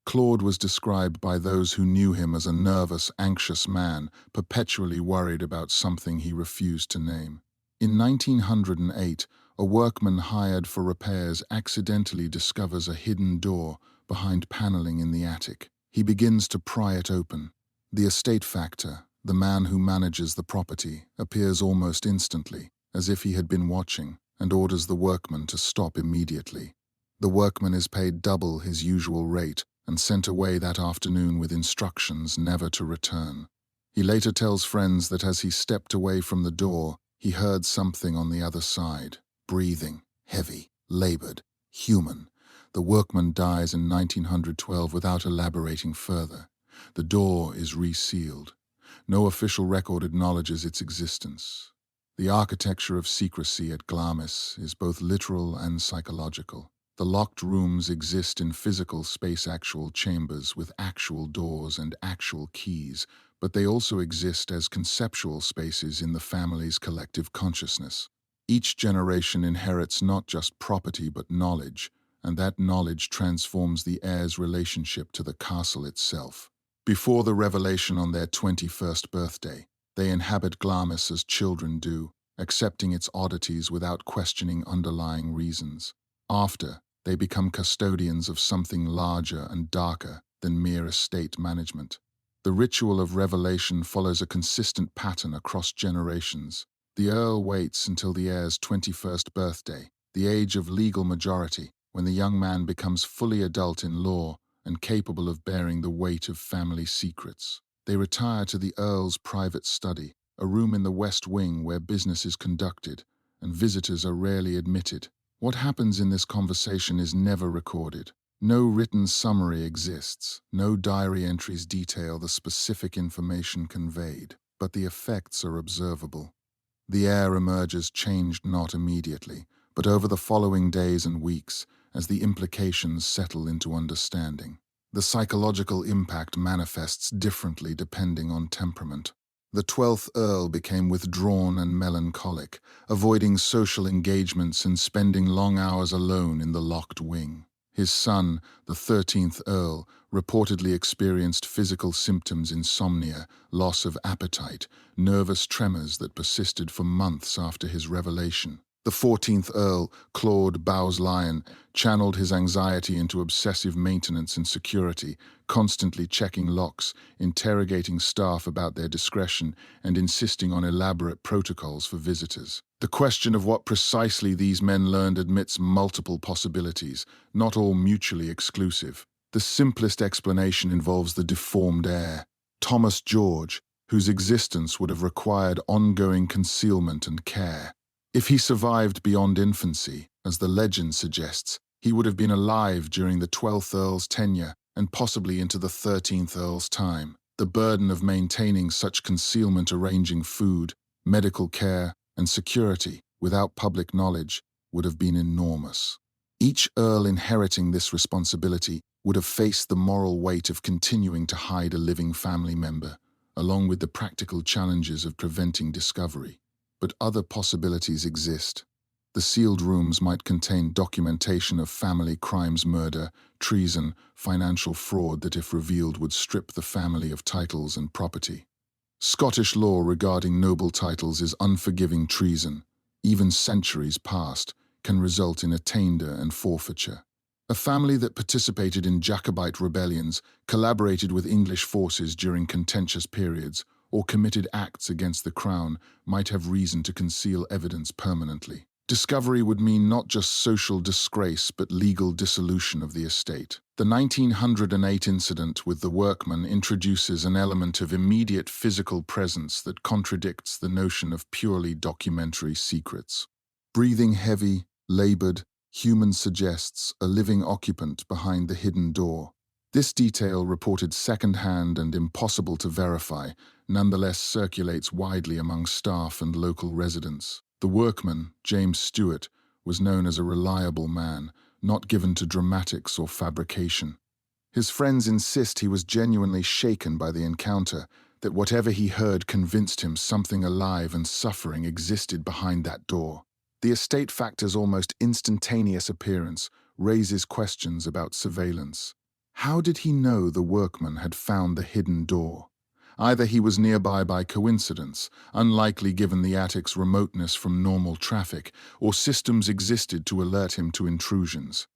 Claude was described by those who knew him as a nervous, anxious man, perpetually worried about something he refused to name. In 1908, a workman hired for repairs accidentally discovers a hidden door behind paneling in the attic. He begins to pry it open. The estate factor, the man who manages the property, appears almost instantly, as if he had been watching, and orders the workman to stop immediately. The workman is paid double his usual rate and sent away that afternoon with instructions never to return. He later tells friends that as he stepped away from the door, he heard something on the other side, breathing, heavy, labored, human. The workman dies in 1912 without elaborating further. The door is resealed. No official record acknowledges its existence. The architecture of secrecy at Glamis is both literal and psychological. The locked rooms exist in physical space-actual chambers with actual doors and actual keys, but they also exist as conceptual spaces in the family's collective consciousness. Each generation inherits not just property but knowledge, and that knowledge transforms the heir's relationship to the castle itself. Before the revelation on their 21st birthday, they inhabit Glamis as children do, accepting its oddities without questioning underlying reasons. After, they become custodians of something larger and darker than mere estate management. The ritual of revelation follows a consistent pattern across generations. The Earl waits until the heir's 21st birthday, the age of legal majority, when the young man becomes fully adult in law and capable of bearing the weight of family secrets. They retire to the Earl's private study, a room in the West Wing where business is conducted and visitors are rarely admitted. What happens in this conversation is never recorded. No written summary exists. No diary entries detail the specific information conveyed, but the effects are observable. The heir emerges changed not immediately, but over the following days and weeks as the implications settle into understanding. The psychological impact manifests differently depending on temperament. The 12th Earl became withdrawn and melancholic, avoiding social engagements and spending long hours alone in the locked wing. His son, the 13th Earl, reportedly experienced physical symptoms: insomnia, loss of appetite, nervous tremors that persisted for months after his revelation. The 14th Earl, Claude Lyon, channeled his anxiety into obsessive maintenance and security, constantly checking locks, interrogating staff about their discretion, and insisting on elaborate protocols for visitors. The question of what precisely these men learned admits multiple possibilities, not all mutually exclusive. The simplest explanation involves the deformed heir, Thomas George, whose existence would have required ongoing concealment and care. If he survived beyond infancy, as the legend suggests, he would have been alive during the 12th Earl's tenure and possibly into the 13th Earl's time. The burden of maintaining such concealment, arranging food, medical care, and security without public knowledge would have been enormous. Each Earl inheriting this responsibility would have faced the moral weight of continuing to hide a living family member, along with the practical challenges of preventing discovery. But other possibilities exist. The sealed rooms might contain documentation of family crimes, murder, treason, financial fraud that, if revealed, would strip the family of titles and property. Scottish law regarding noble titles is unforgiving. Treason, even centuries past, can result in attainder and forfeiture. A family that participated in Jacobite rebellions, collaborated with English forces during contentious periods, or committed acts against the crown might have reason to conceal evidence permanently. Discovery would mean not just social disgrace but legal dissolution of the estate. The 1908 incident with the workman introduces an element of immediate physical presence that contradicts the notion of purely documentary secrets. Breathing heavy, labored, Human suggests a living occupant behind the hidden door. This detail, reported second-hand and impossible to verify, nonetheless circulates widely among staff and local residents. The workman, James Stewart, was known as a reliable man, not given to dramatics or fabrication. His friends insist he was genuinely shaken by the encounter, that whatever he heard convinced him something alive and suffering existed behind that door. The estate factor's almost instantaneous appearance raises questions about surveillance. How did he know the workman had found the hidden door? Either he was nearby by coincidence, unlikely given the attic's remoteness from normal traffic, or systems existed to alert him to intrusions.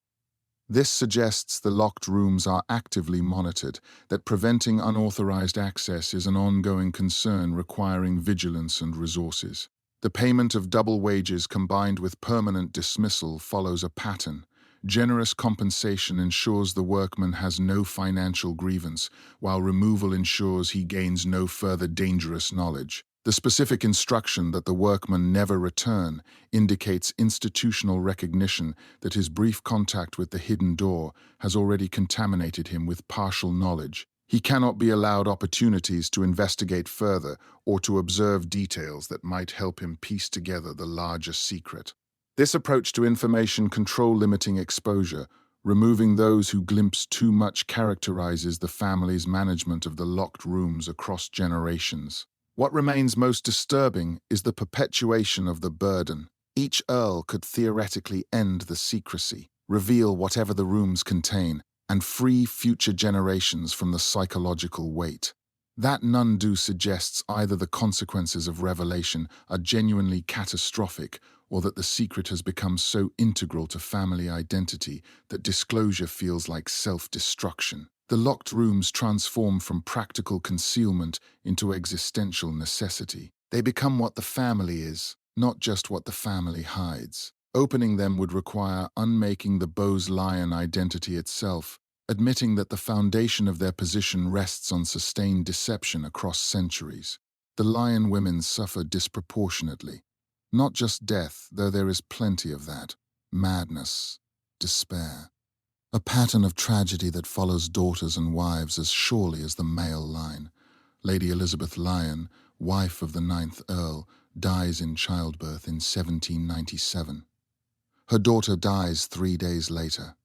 This suggests the locked rooms are actively monitored, that preventing unauthorized access is an ongoing concern requiring vigilance and resources. The payment of double wages combined with permanent dismissal follows a pattern. Generous compensation ensures the workman has no financial grievance, while removal ensures he gains no further dangerous knowledge. The specific instruction that the workman never return indicates institutional recognition that his brief contact with the hidden door has already contaminated him with partial knowledge. He cannot be allowed opportunities to investigate further or to observe details that might help him piece together the larger secret. This approach to information control, limiting exposure, removing those who glimpse too much, characterizes the family's management of the locked rooms across generations. What remains most disturbing is the perpetuation of the burden. Each earl could theoretically end the secrecy, reveal whatever the rooms contain, and free future generations from the psychological weight. That none do suggests either the consequences of revelation are genuinely catastrophic or that the secret has become so integral to family identity that disclosure feels like self-destruction. The locked rooms transform from practical concealment into existential necessity. They become what the family is, not just what the family hides. Opening them would require unmaking the Lyon identity itself, admitting that the foundation of their position rests on sustained deception across centuries. The Lyon women suffer disproportionately. Not just death, though there is plenty of that. Madness, despair. A pattern of tragedy that follows daughters and wives as surely as the male line. Lady Elizabeth Lyon, wife of the 9th Earl, dies in childbirth in 1797. Her daughter dies 3 days later.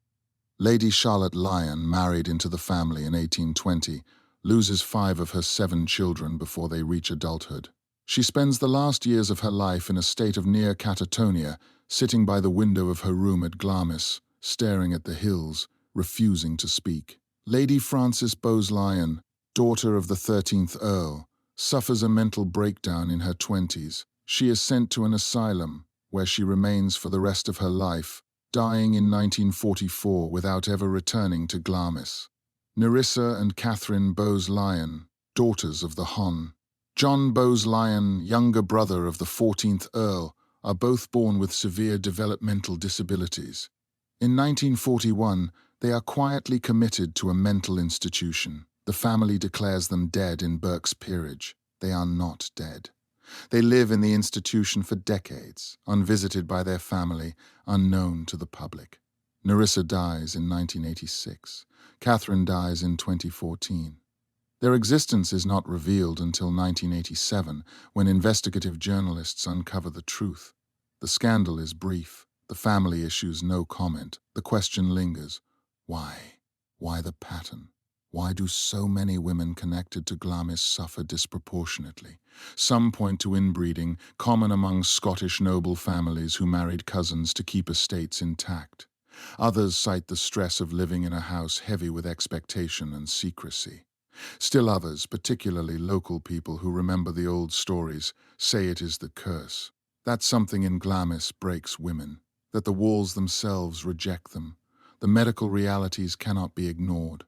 Lady Charlotte Lyon, married into the family in 1820, loses 5 of her 7 children before they reach adulthood. She spends the last years of her life in a state of near catatonia, sitting by the window of her room at Glamis, staring at the hills, refusing to speak. Lady Frances Lyon, daughter of the 13th Earl, suffers a mental breakdown in her 20s. She is sent to an asylum, where she remains for the rest of her life, dying in 1944 without ever returning to Glamis. Nerissa and Catherine Lyon, daughters of the Hon. John Lyon, younger brother of the 14th Earl, are both born with severe developmental disabilities. In 1941, they are quietly committed to a mental institution. The family declares them dead in Burke's peerage. They are not dead. They live in the institution for decades, unvisited by their family, unknown to the public. Nerissa dies in 1986. Catherine dies in 2014. Their existence is not revealed until 1987, when investigative journalists uncover the truth. The scandal is brief. The family issues no comment. The question lingers. Why? Why the pattern? Why do so many women connected to Glamis suffer disproportionately? Some point to inbreeding, common among Scottish noble families who married cousins to keep estates intact. Others cite the stress of living in a house heavy with expectation and secrecy. Still others, particularly local people who remember the old stories, say it is the curse. That something in Glamis breaks women, that the walls themselves reject them. The medical realities cannot be ignored.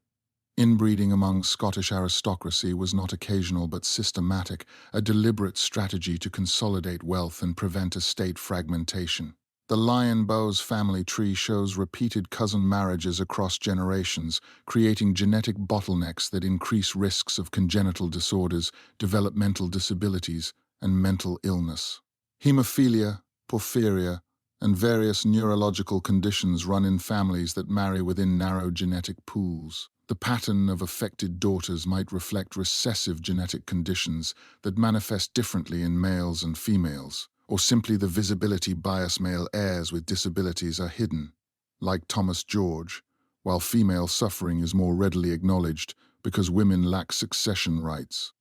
Inbreeding among Scottish aristocracy was not occasional but systematic, a deliberate strategy to consolidate wealth and prevent estate fragmentation. The Lyon family tree shows repeated cousin marriages across generations, creating genetic bottlenecks that increase risks of congenital disorders, developmental disabilities, and mental illness. Hemophilia, porphyria, and various neurological conditions run in families that marry within narrow genetic pools. The pattern of affected daughters might reflect recessive genetic conditions that manifest differently in males and females, or simply the visibility bias male heirs with disabilities are hidden, like Thomas George, while female suffering is more readily acknowledged because women lack succession rights.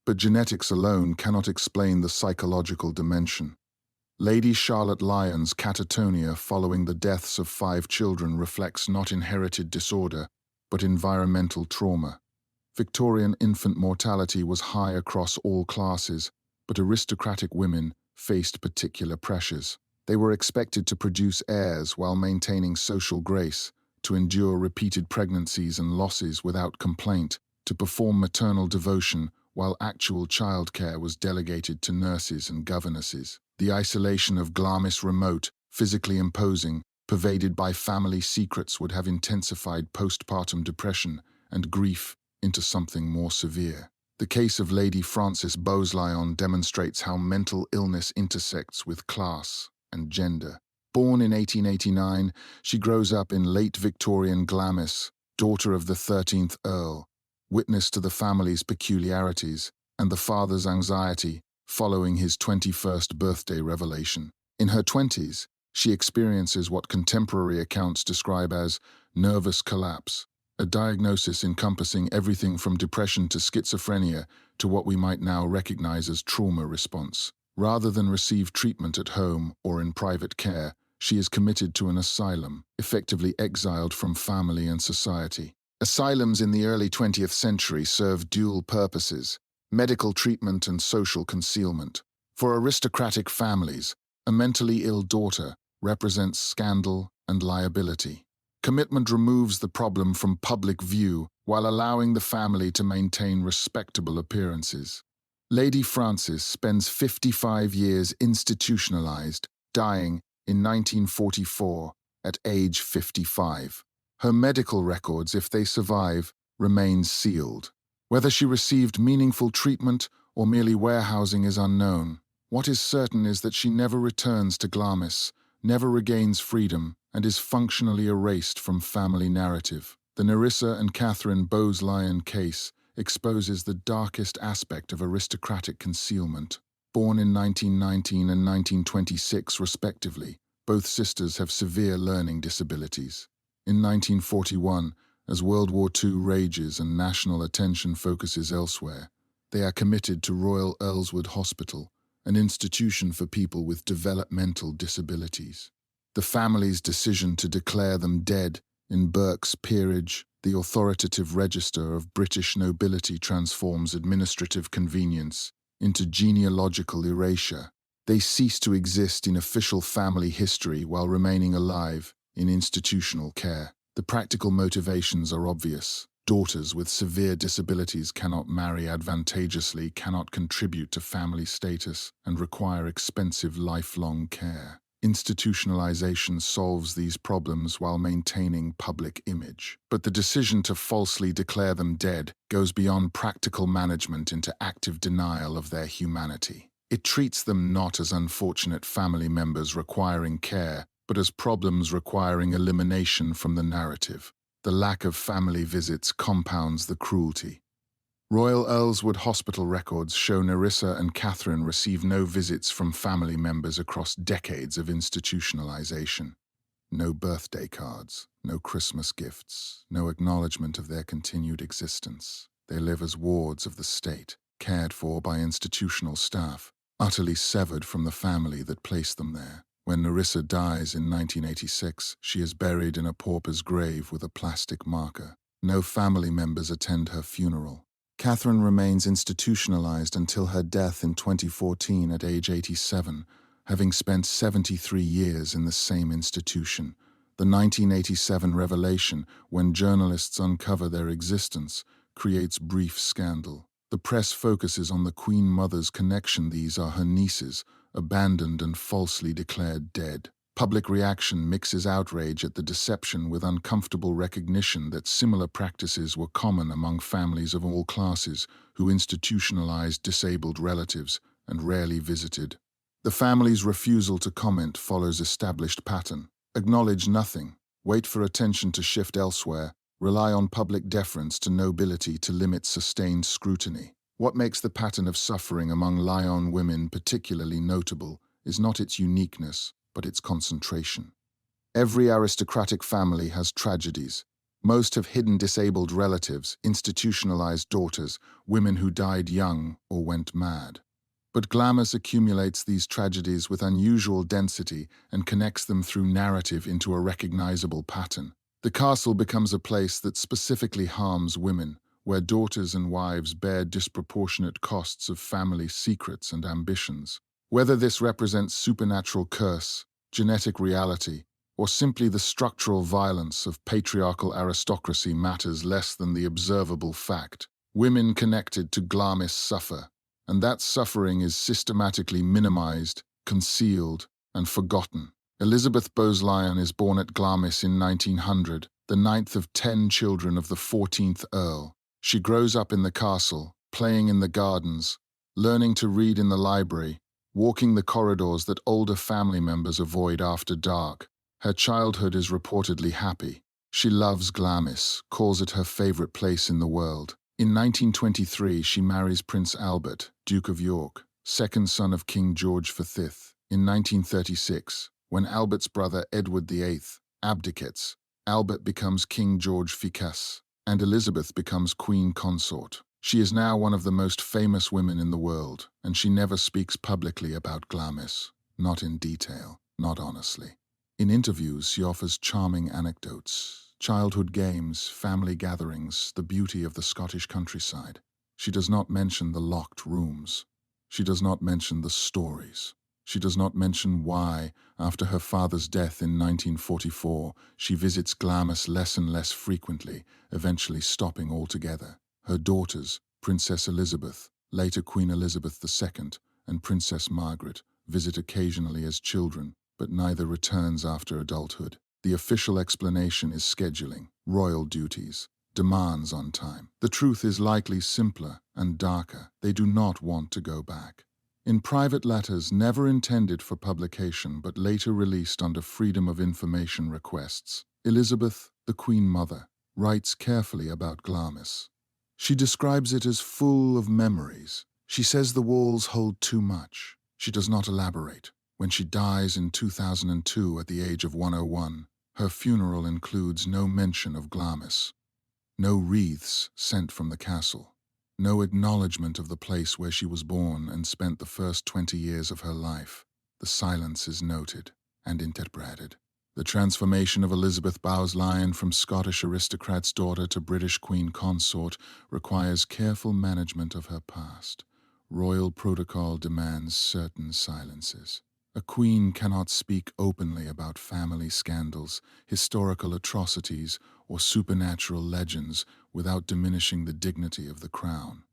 But genetics alone cannot explain the psychological dimension. Lady Charlotte Lyon's catatonia following the deaths of 5 children reflects not inherited disorder, but environmental trauma. Victorian infant mortality was high across all classes, but aristocratic women faced particular pressures. They were expected to produce heirs while maintaining social grace, to endure repeated pregnancies and losses without complaint, to perform maternal devotion while actual childcare was delegated to nurses and governesses. The isolation of Glamis remote, physically imposing, pervaded by family secrets would have intensified postpartum depression and grief into something more severe. The case of Lady Frances Lyon demonstrates how mental illness intersects with class and gender. Born in 1889, she grows up in late Victorian Glamis, daughter of the 13th Earl, witness to the family's peculiarities and the father's anxiety following his 21st birthday revelation. In her 20s, she experiences what contemporary accounts describe as nervous collapse, a diagnosis encompassing everything from depression to schizophrenia to what we might now recognize as trauma response. Rather than receive treatment at home or in private care, she is committed to an asylum, effectively exiled from family and society. Asylums in the early 20th century served dual purposes: medical treatment and social concealment. For aristocratic families, a mentally ill daughter represents scandal and liability. Commitment removes the problem from public view, while allowing the family to maintain respectable appearances. Lady Frances spends 55 years institutionalized, dying in 1944 at age 55. Her medical records, if they survive, remain sealed. Whether she received meaningful treatment or merely warehousing is unknown. What is certain is that she never returns to Glamis, never regains freedom, and is functionally erased from family narrative. The Nerissa and Catherine Bowes-Lyon case exposes the darkest aspect of aristocratic concealment. Born in 1919 and 1926 respectively, both sisters have severe learning disabilities. In 1941, as World War II rages and national attention focuses elsewhere, they are committed to Royal Earlswood Hospital, an institution for people with developmental disabilities. The family's decision to declare them dead in Burke's Peerage, the authoritative register of British nobility, transforms administrative convenience into genealogical erasure. They cease to exist in official family history while remaining alive in institutional care. The practical motivations are obvious. Daughters with severe disabilities cannot marry advantageously, cannot contribute to family status, and require expensive lifelong care. Institutionalization solves these problems while maintaining public image. But the decision to falsely declare them dead goes beyond practical management into active denial of their humanity. It treats them not as unfortunate family members requiring care, but as problems requiring elimination from the narrative. The lack of family visits compounds the cruelty. Royal Earlswood Hospital records show Nerissa and Catherine receive no visits from family members across decades of institutionalization. No birthday cards, no Christmas gifts, no acknowledgement of their continued existence. They live as wards of the state, cared for by institutional staff, utterly severed from the family that placed them there. When Nerissa dies in 1986, she is buried in a pauper's grave with a plastic marker. No family members attend her funeral. Catherine remains institutionalized until her death in 2014 at age 87, having spent 73 years in the same institution. The 1987 revelation, when journalists uncover their existence, creates brief scandal. The press focuses on the Queen Mother's connection. These are her nieces, abandoned and falsely declared dead. Public reaction mixes outrage at the deception with uncomfortable recognition that similar practices were common among families of all classes who institutionalized disabled relatives and rarely visited. The family's refusal to comment follows established pattern. Acknowledge nothing, wait for attention to shift elsewhere, rely on public deference to nobility to limit sustained scrutiny. What makes the pattern of suffering among Lyon women particularly notable is not its uniqueness, but its concentration. Every aristocratic family has tragedies. Most have hidden disabled relatives, institutionalized daughters, women who died young or went mad. But Glamis accumulates these tragedies with unusual density and connects them through narrative into a recognizable pattern. The castle becomes a place that specifically harms women, where daughters and wives bear disproportionate costs of family secrets and ambitions. Whether this represents supernatural curse, genetic reality, or simply the structural violence of patriarchal aristocracy matters less than the observable fact. Women connected to Glamis suffer, and that suffering is systematically minimized, concealed, and forgotten. Elizabeth Bowes-Lyon is born at Glamis in 1900, the ninth of 10 children of the 14th Earl. She grows up in the castle, playing in the gardens, learning to read in the library, walking the corridors that older family members avoid after dark. Her childhood is reportedly happy. She loves Glamis, calls it her favorite place in the world. In 1923, she marries Prince Albert, Duke of York, second son of King George V. In 1936, when Albert's brother Edward VIII abdicates, Albert becomes King George Vicus, and Elizabeth becomes Queen Consort. She is now one of the most famous women in the world, and she never speaks publicly about Glamis, not in detail, not honestly. In interviews, she offers charming anecdotes, childhood games, family gatherings, the beauty of the Scottish countryside. She does not mention the locked rooms. She does not mention the stories. She does not mention why, after her father's death in 1944, she visits Glamis less and less frequently, eventually stopping altogether. Her daughters, Princess Elizabeth, later Queen Elizabeth II, and Princess Margaret, visit occasionally as children, but neither returns after adulthood. The official explanation is scheduling, royal duties, demands on time. The truth is likely simpler and darker. They do not want to go back. In private letters never intended for publication but later released under Freedom of Information requests, Elizabeth, the Queen Mother, writes carefully about Glamis. She describes it as full of memories. She says the walls hold too much. She does not elaborate. When she dies in 2002 at the age of 101, her funeral includes no mention of Glamis, no wreaths sent from the castle, no acknowledgement of the place where she was born and spent the first 20 years of her life. The silence is noted and interpreted. The transformation of Elizabeth Lyon from Scottish aristocrat's daughter to British queen consort requires careful management of her past. Royal protocol demands certain silences. A queen cannot speak openly about family scandals, historical atrocities, or supernatural legends without diminishing the dignity of the crown.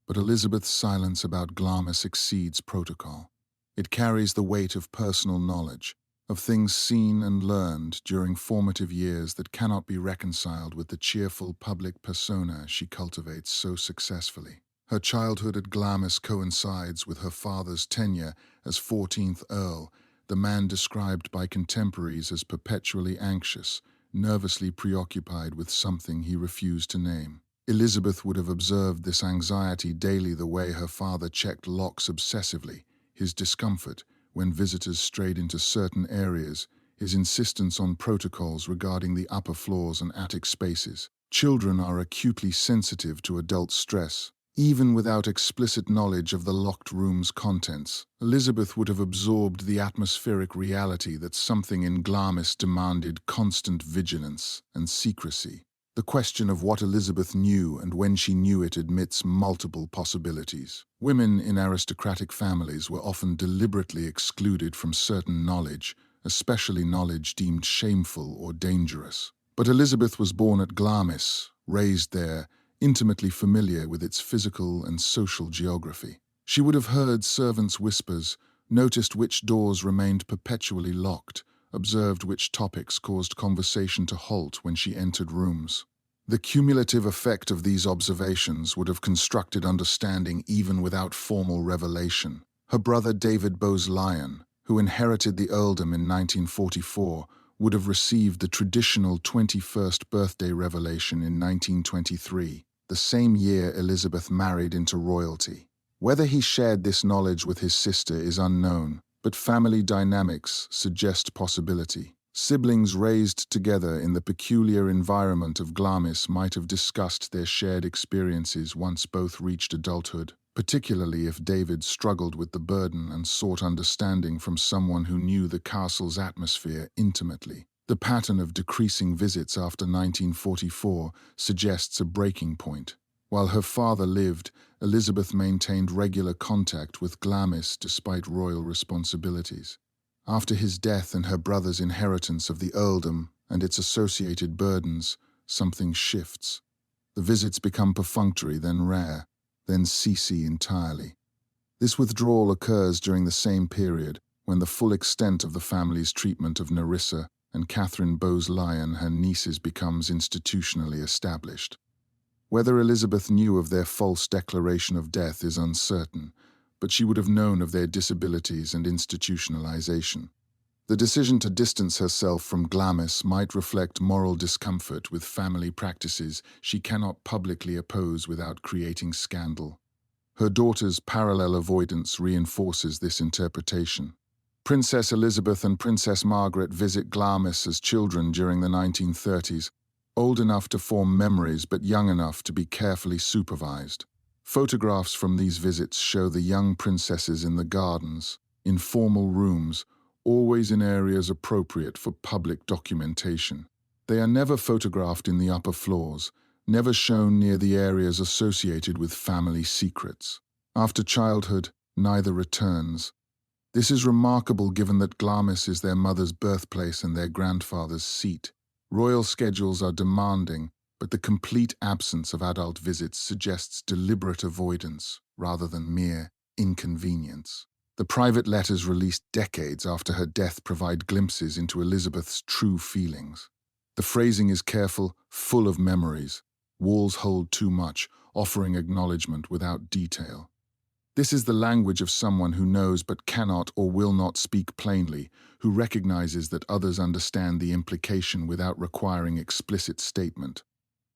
But Elizabeth's silence about Glamis exceeds protocol. It carries the weight of personal knowledge, of things seen and learned during formative years that cannot be reconciled with the cheerful public persona she cultivates so successfully. Her childhood at Glamis coincides with her father's tenure as 14th Earl, the man described by contemporaries as perpetually anxious, nervously preoccupied with something he refused to name. Elizabeth would have observed this anxiety daily the way her father checked locks obsessively, his discomfort when visitors strayed into certain areas, his insistence on protocols regarding the upper floors and attic spaces. Children are acutely sensitive to adult stress. Even without explicit knowledge of the locked room's contents, Elizabeth would have absorbed the atmospheric reality that something in Glamis demanded constant vigilance and secrecy. The question of what Elizabeth knew and when she knew it admits multiple possibilities. Women in aristocratic families were often deliberately excluded from certain knowledge, especially knowledge deemed shameful or dangerous. But Elizabeth was born at Glamis, raised there, intimately familiar with its physical and social geography. She would have heard servants' whispers, noticed which doors remained perpetually locked, observed which topics caused conversation to halt when she entered rooms. The cumulative effect of these observations would have constructed understanding even without formal revelation. Her brother David Lyon, who inherited the earldom in 1944, would have received the traditional 21st birthday revelation in 1923, the same year Elizabeth married into royalty. Whether he shared this knowledge with his sister is unknown, but family dynamics suggest possibility. Siblings raised together in the peculiar environment of Glamis might have discussed their shared experiences once both reached adulthood, particularly if David struggled with the burden and sought understanding from someone who knew the castle's atmosphere intimately. The pattern of decreasing visits after 1944 suggests a breaking point. While her father lived, Elizabeth maintained regular contact with Glamis despite royal responsibilities. After his death and her brother's inheritance of the earldom and its associated burdens, something shifts. The visits become perfunctory, then rare, then cease entirely. This withdrawal occurs during the same period when the full extent of the family's treatment of Nerissa and Catherine Lyon, her nieces, becomes institutionally established. Whether Elizabeth knew of their false declaration of death is uncertain, but she would have known of their disabilities and institutionalization. The decision to distance herself from Glamis might reflect moral discomfort with family practices she cannot publicly oppose without creating scandal. Her daughter's parallel avoidance reinforces this interpretation. Princess Elizabeth and Princess Margaret visit Glamis as children during the 1930s, old enough to form memories but young enough to be carefully supervised. Photographs from these visits show the young princesses in the gardens, in formal rooms, always in areas appropriate for public documentation. They are never photographed in the upper floors, never shown near the areas associated with family secrets. After childhood, neither returns. This is remarkable given that Glamis is their mother's birthplace and their grandfather's seat. Royal schedules are demanding, but the complete absence of adult visits suggests deliberate avoidance rather than mere inconvenience. The private letters released decades after her death provide glimpses into Elizabeth's true feelings. The phrasing is careful, full of memories. Walls hold too much, offering acknowledgement without detail. This is the language of someone who knows but cannot or will not speak plainly, who recognizes that others understand the implication without requiring explicit statement.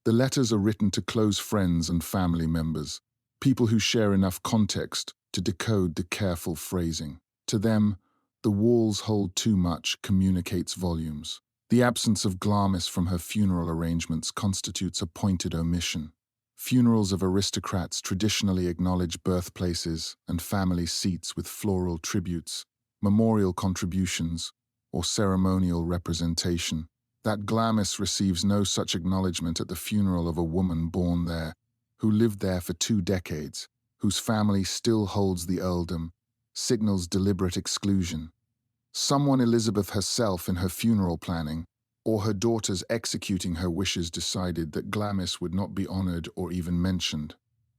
The letters are written to close friends and family members, people who share enough context to decode the careful phrasing. To them, the walls hold too much communicates volumes. The absence of Glamis from her funeral arrangements constitutes a pointed omission. Funerals of aristocrats traditionally acknowledge birthplaces and family seats with floral tributes, memorial contributions, or ceremonial representation. That Glamis receives no such acknowledgement at the funeral of a woman born there, who lived there for 2 decades, whose family still holds the earldom, signals deliberate exclusion. Someone Elizabeth herself in her funeral planning, or her daughters executing her wishes decided that Glamis would not be honored or even mentioned.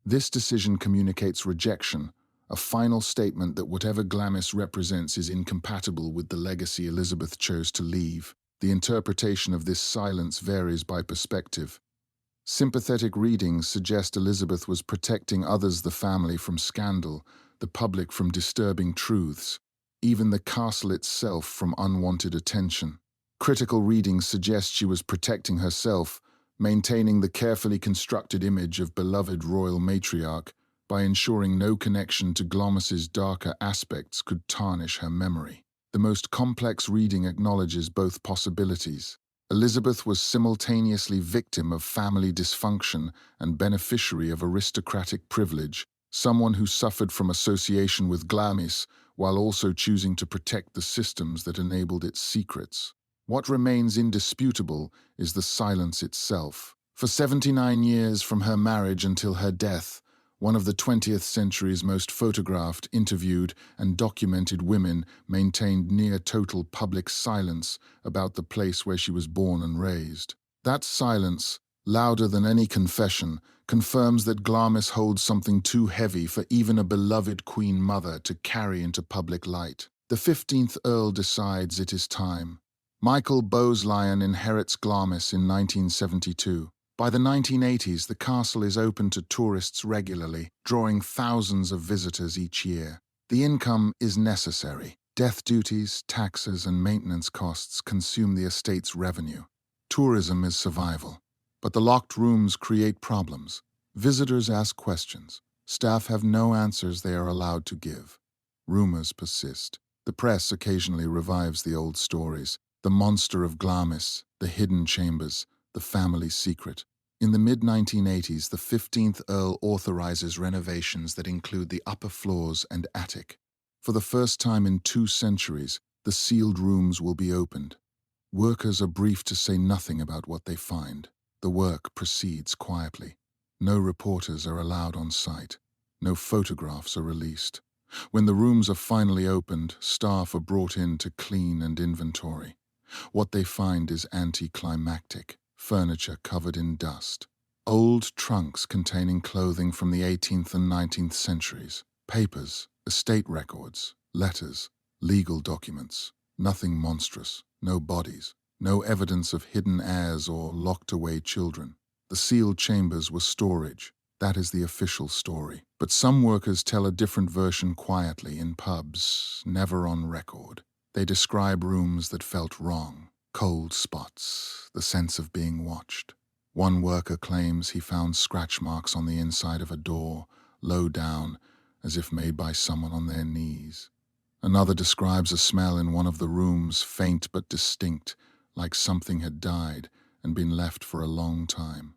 This decision communicates rejection, a final statement that whatever Glamis represents is incompatible with the legacy Elizabeth chose to leave. The interpretation of this silence varies by perspective. Sympathetic readings suggest Elizabeth was protecting others, the family, from scandal, the public from disturbing truths, even the castle itself from unwanted attention. Critical readings suggest she was protecting herself, maintaining the carefully constructed image of beloved royal matriarch by ensuring no connection to Glamis's darker aspects could tarnish her memory. The most complex reading acknowledges both possibilities. Elizabeth was simultaneously victim of family dysfunction and beneficiary of aristocratic privilege, someone who suffered from association with Glamis while also choosing to protect the systems that enabled its secrets. What remains indisputable is the silence itself. For 79 years from her marriage until her death, one of the 20th century's most photographed, interviewed, and documented women maintained near-total public silence about the place where she was born and raised. That silence, louder than any confession, confirms that Glamis holds something too heavy for even a beloved Queen Mother to carry into public light. The 15th Earl decides it is time. Michael Lyon inherits Glamis in 1972. By the 1980s, the castle is open to tourists regularly, drawing thousands of visitors each year. The income is necessary. Death duties, taxes, and maintenance costs consume the estate's revenue. Tourism is survival. But the locked rooms create problems. Visitors ask questions. Staff have no answers they are allowed to give. Rumors persist. The press occasionally revives the old stories. The monster of Glamis, the hidden chambers, the family secret. In the mid-1980s, the 15th Earl authorizes renovations that include the upper floors and attic. For the first time in 2 centuries, the sealed rooms will be opened. Workers are briefed to say nothing about what they find. The work proceeds quietly. No reporters are allowed on site. No photographs are released. When the rooms are finally opened, staff are brought in to clean and inventory. What they find is anticlimactic. Furniture covered in dust. Old trunks containing clothing from the 18th and 19th centuries. Papers, estate records, letters, legal documents. Nothing monstrous. No bodies. No evidence of hidden heirs or locked-away children. The sealed chambers were storage. That is the official story. But some workers tell a different version quietly in pubs, never on record. They describe rooms that felt wrong. Cold spots, the sense of being watched. One worker claims he found scratch marks on the inside of a door, low down, as if made by someone on their knees. Another describes a smell in one of the rooms, faint but distinct, like something had died and been left for a long time.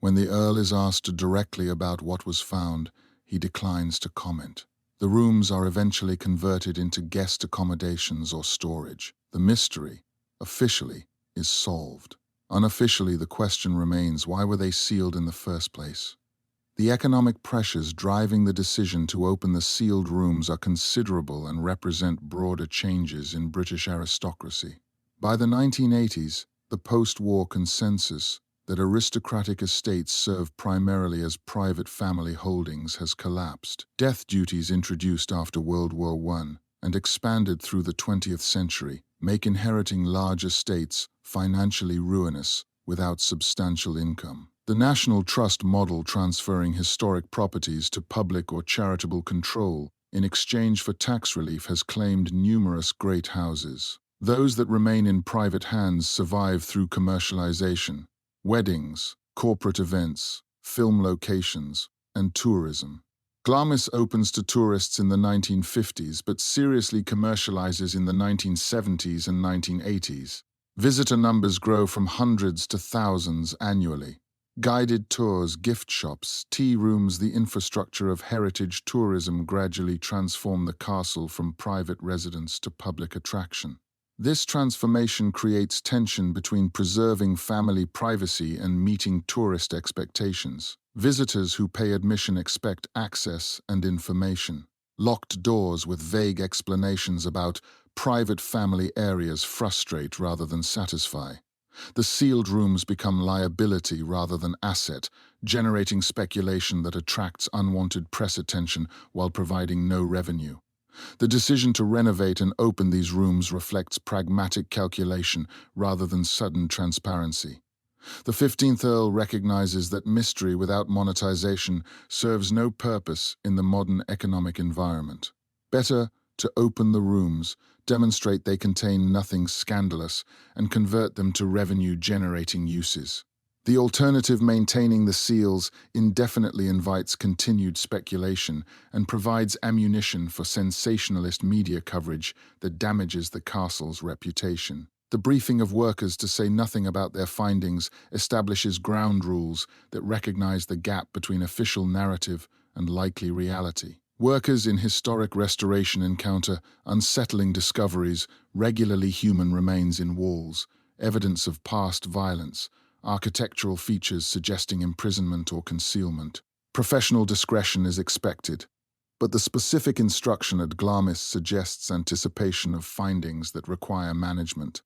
When the Earl is asked directly about what was found, he declines to comment. The rooms are eventually converted into guest accommodations or storage. The mystery, officially, is solved. Unofficially, the question remains, why were they sealed in the first place? The economic pressures driving the decision to open the sealed rooms are considerable and represent broader changes in British aristocracy. By the 1980s, the post-war consensus that aristocratic estates serve primarily as private family holdings has collapsed. Death duties introduced after World War I and expanded through the 20th century make inheriting large estates financially ruinous without substantial income. The National Trust model, transferring historic properties to public or charitable control in exchange for tax relief, has claimed numerous great houses. Those that remain in private hands survive through commercialization, weddings, corporate events, film locations, and tourism. Glamis opens to tourists in the 1950s but seriously commercializes in the 1970s and 1980s. Visitor numbers grow from hundreds to thousands annually. Guided tours, gift shops, tea rooms, the infrastructure of heritage tourism gradually transform the castle from private residence to public attraction. This transformation creates tension between preserving family privacy and meeting tourist expectations. Visitors who pay admission expect access and information. Locked doors with vague explanations about private family areas frustrate rather than satisfy. The sealed rooms become liability rather than asset, generating speculation that attracts unwanted press attention while providing no revenue. The decision to renovate and open these rooms reflects pragmatic calculation rather than sudden transparency. The 15th Earl recognizes that mystery without monetization serves no purpose in the modern economic environment. Better to open the rooms, demonstrate they contain nothing scandalous, and convert them to revenue-generating uses. The alternative, maintaining the seals, indefinitely invites continued speculation and provides ammunition for sensationalist media coverage that damages the castle's reputation. The briefing of workers, to say nothing about their findings, establishes ground rules that recognize the gap between official narrative and likely reality. Workers in historic restoration encounter unsettling discoveries, regularly human remains in walls, evidence of past violence, architectural features suggesting imprisonment or concealment. Professional discretion is expected, but the specific instruction at Glamis suggests anticipation of findings that require management.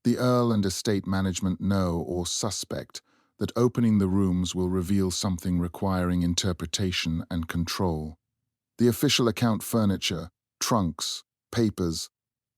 The Earl and estate management know or suspect that opening the rooms will reveal something requiring interpretation and control. The official account furniture, trunks, papers,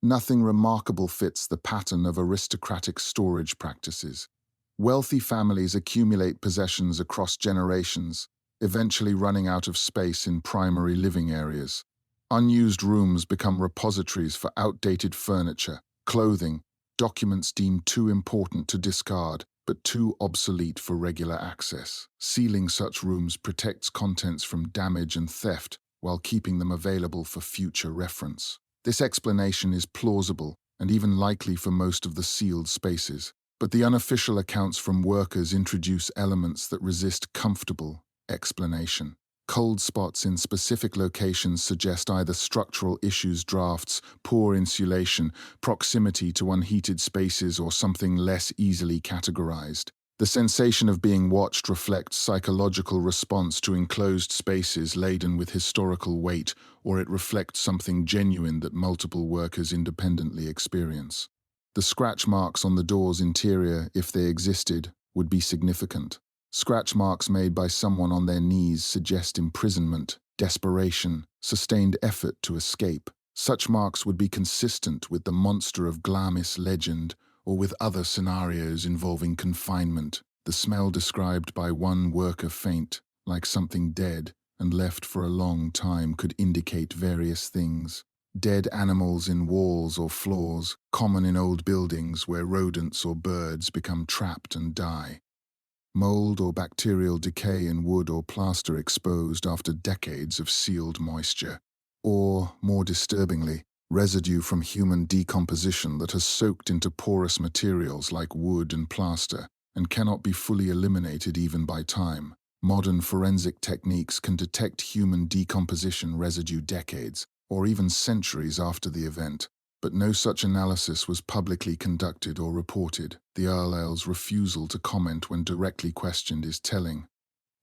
nothing remarkable fits the pattern of aristocratic storage practices. Wealthy families accumulate possessions across generations, eventually running out of space in primary living areas. Unused rooms become repositories for outdated furniture, clothing, documents deemed too important to discard, but too obsolete for regular access. Sealing such rooms protects contents from damage and theft while keeping them available for future reference. This explanation is plausible and even likely for most of the sealed spaces. But the unofficial accounts from workers introduce elements that resist comfortable explanation. Cold spots in specific locations suggest either structural issues, drafts, poor insulation, proximity to unheated spaces, or something less easily categorized. The sensation of being watched reflects psychological response to enclosed spaces laden with historical weight, or it reflects something genuine that multiple workers independently experience. The scratch marks on the door's interior, if they existed, would be significant. Scratch marks made by someone on their knees suggest imprisonment, desperation, sustained effort to escape. Such marks would be consistent with the monster of Glamis legend or with other scenarios involving confinement. The smell described by one worker, faint, like something dead and left for a long time, could indicate various things. Dead animals in walls or floors, common in old buildings where rodents or birds become trapped and die. Mold or bacterial decay in wood or plaster exposed after decades of sealed moisture. Or, more disturbingly, residue from human decomposition that has soaked into porous materials like wood and plaster and cannot be fully eliminated even by time. Modern forensic techniques can detect human decomposition residue decades or even centuries after the event, but no such analysis was publicly conducted or reported. The Earl's refusal to comment when directly questioned is telling.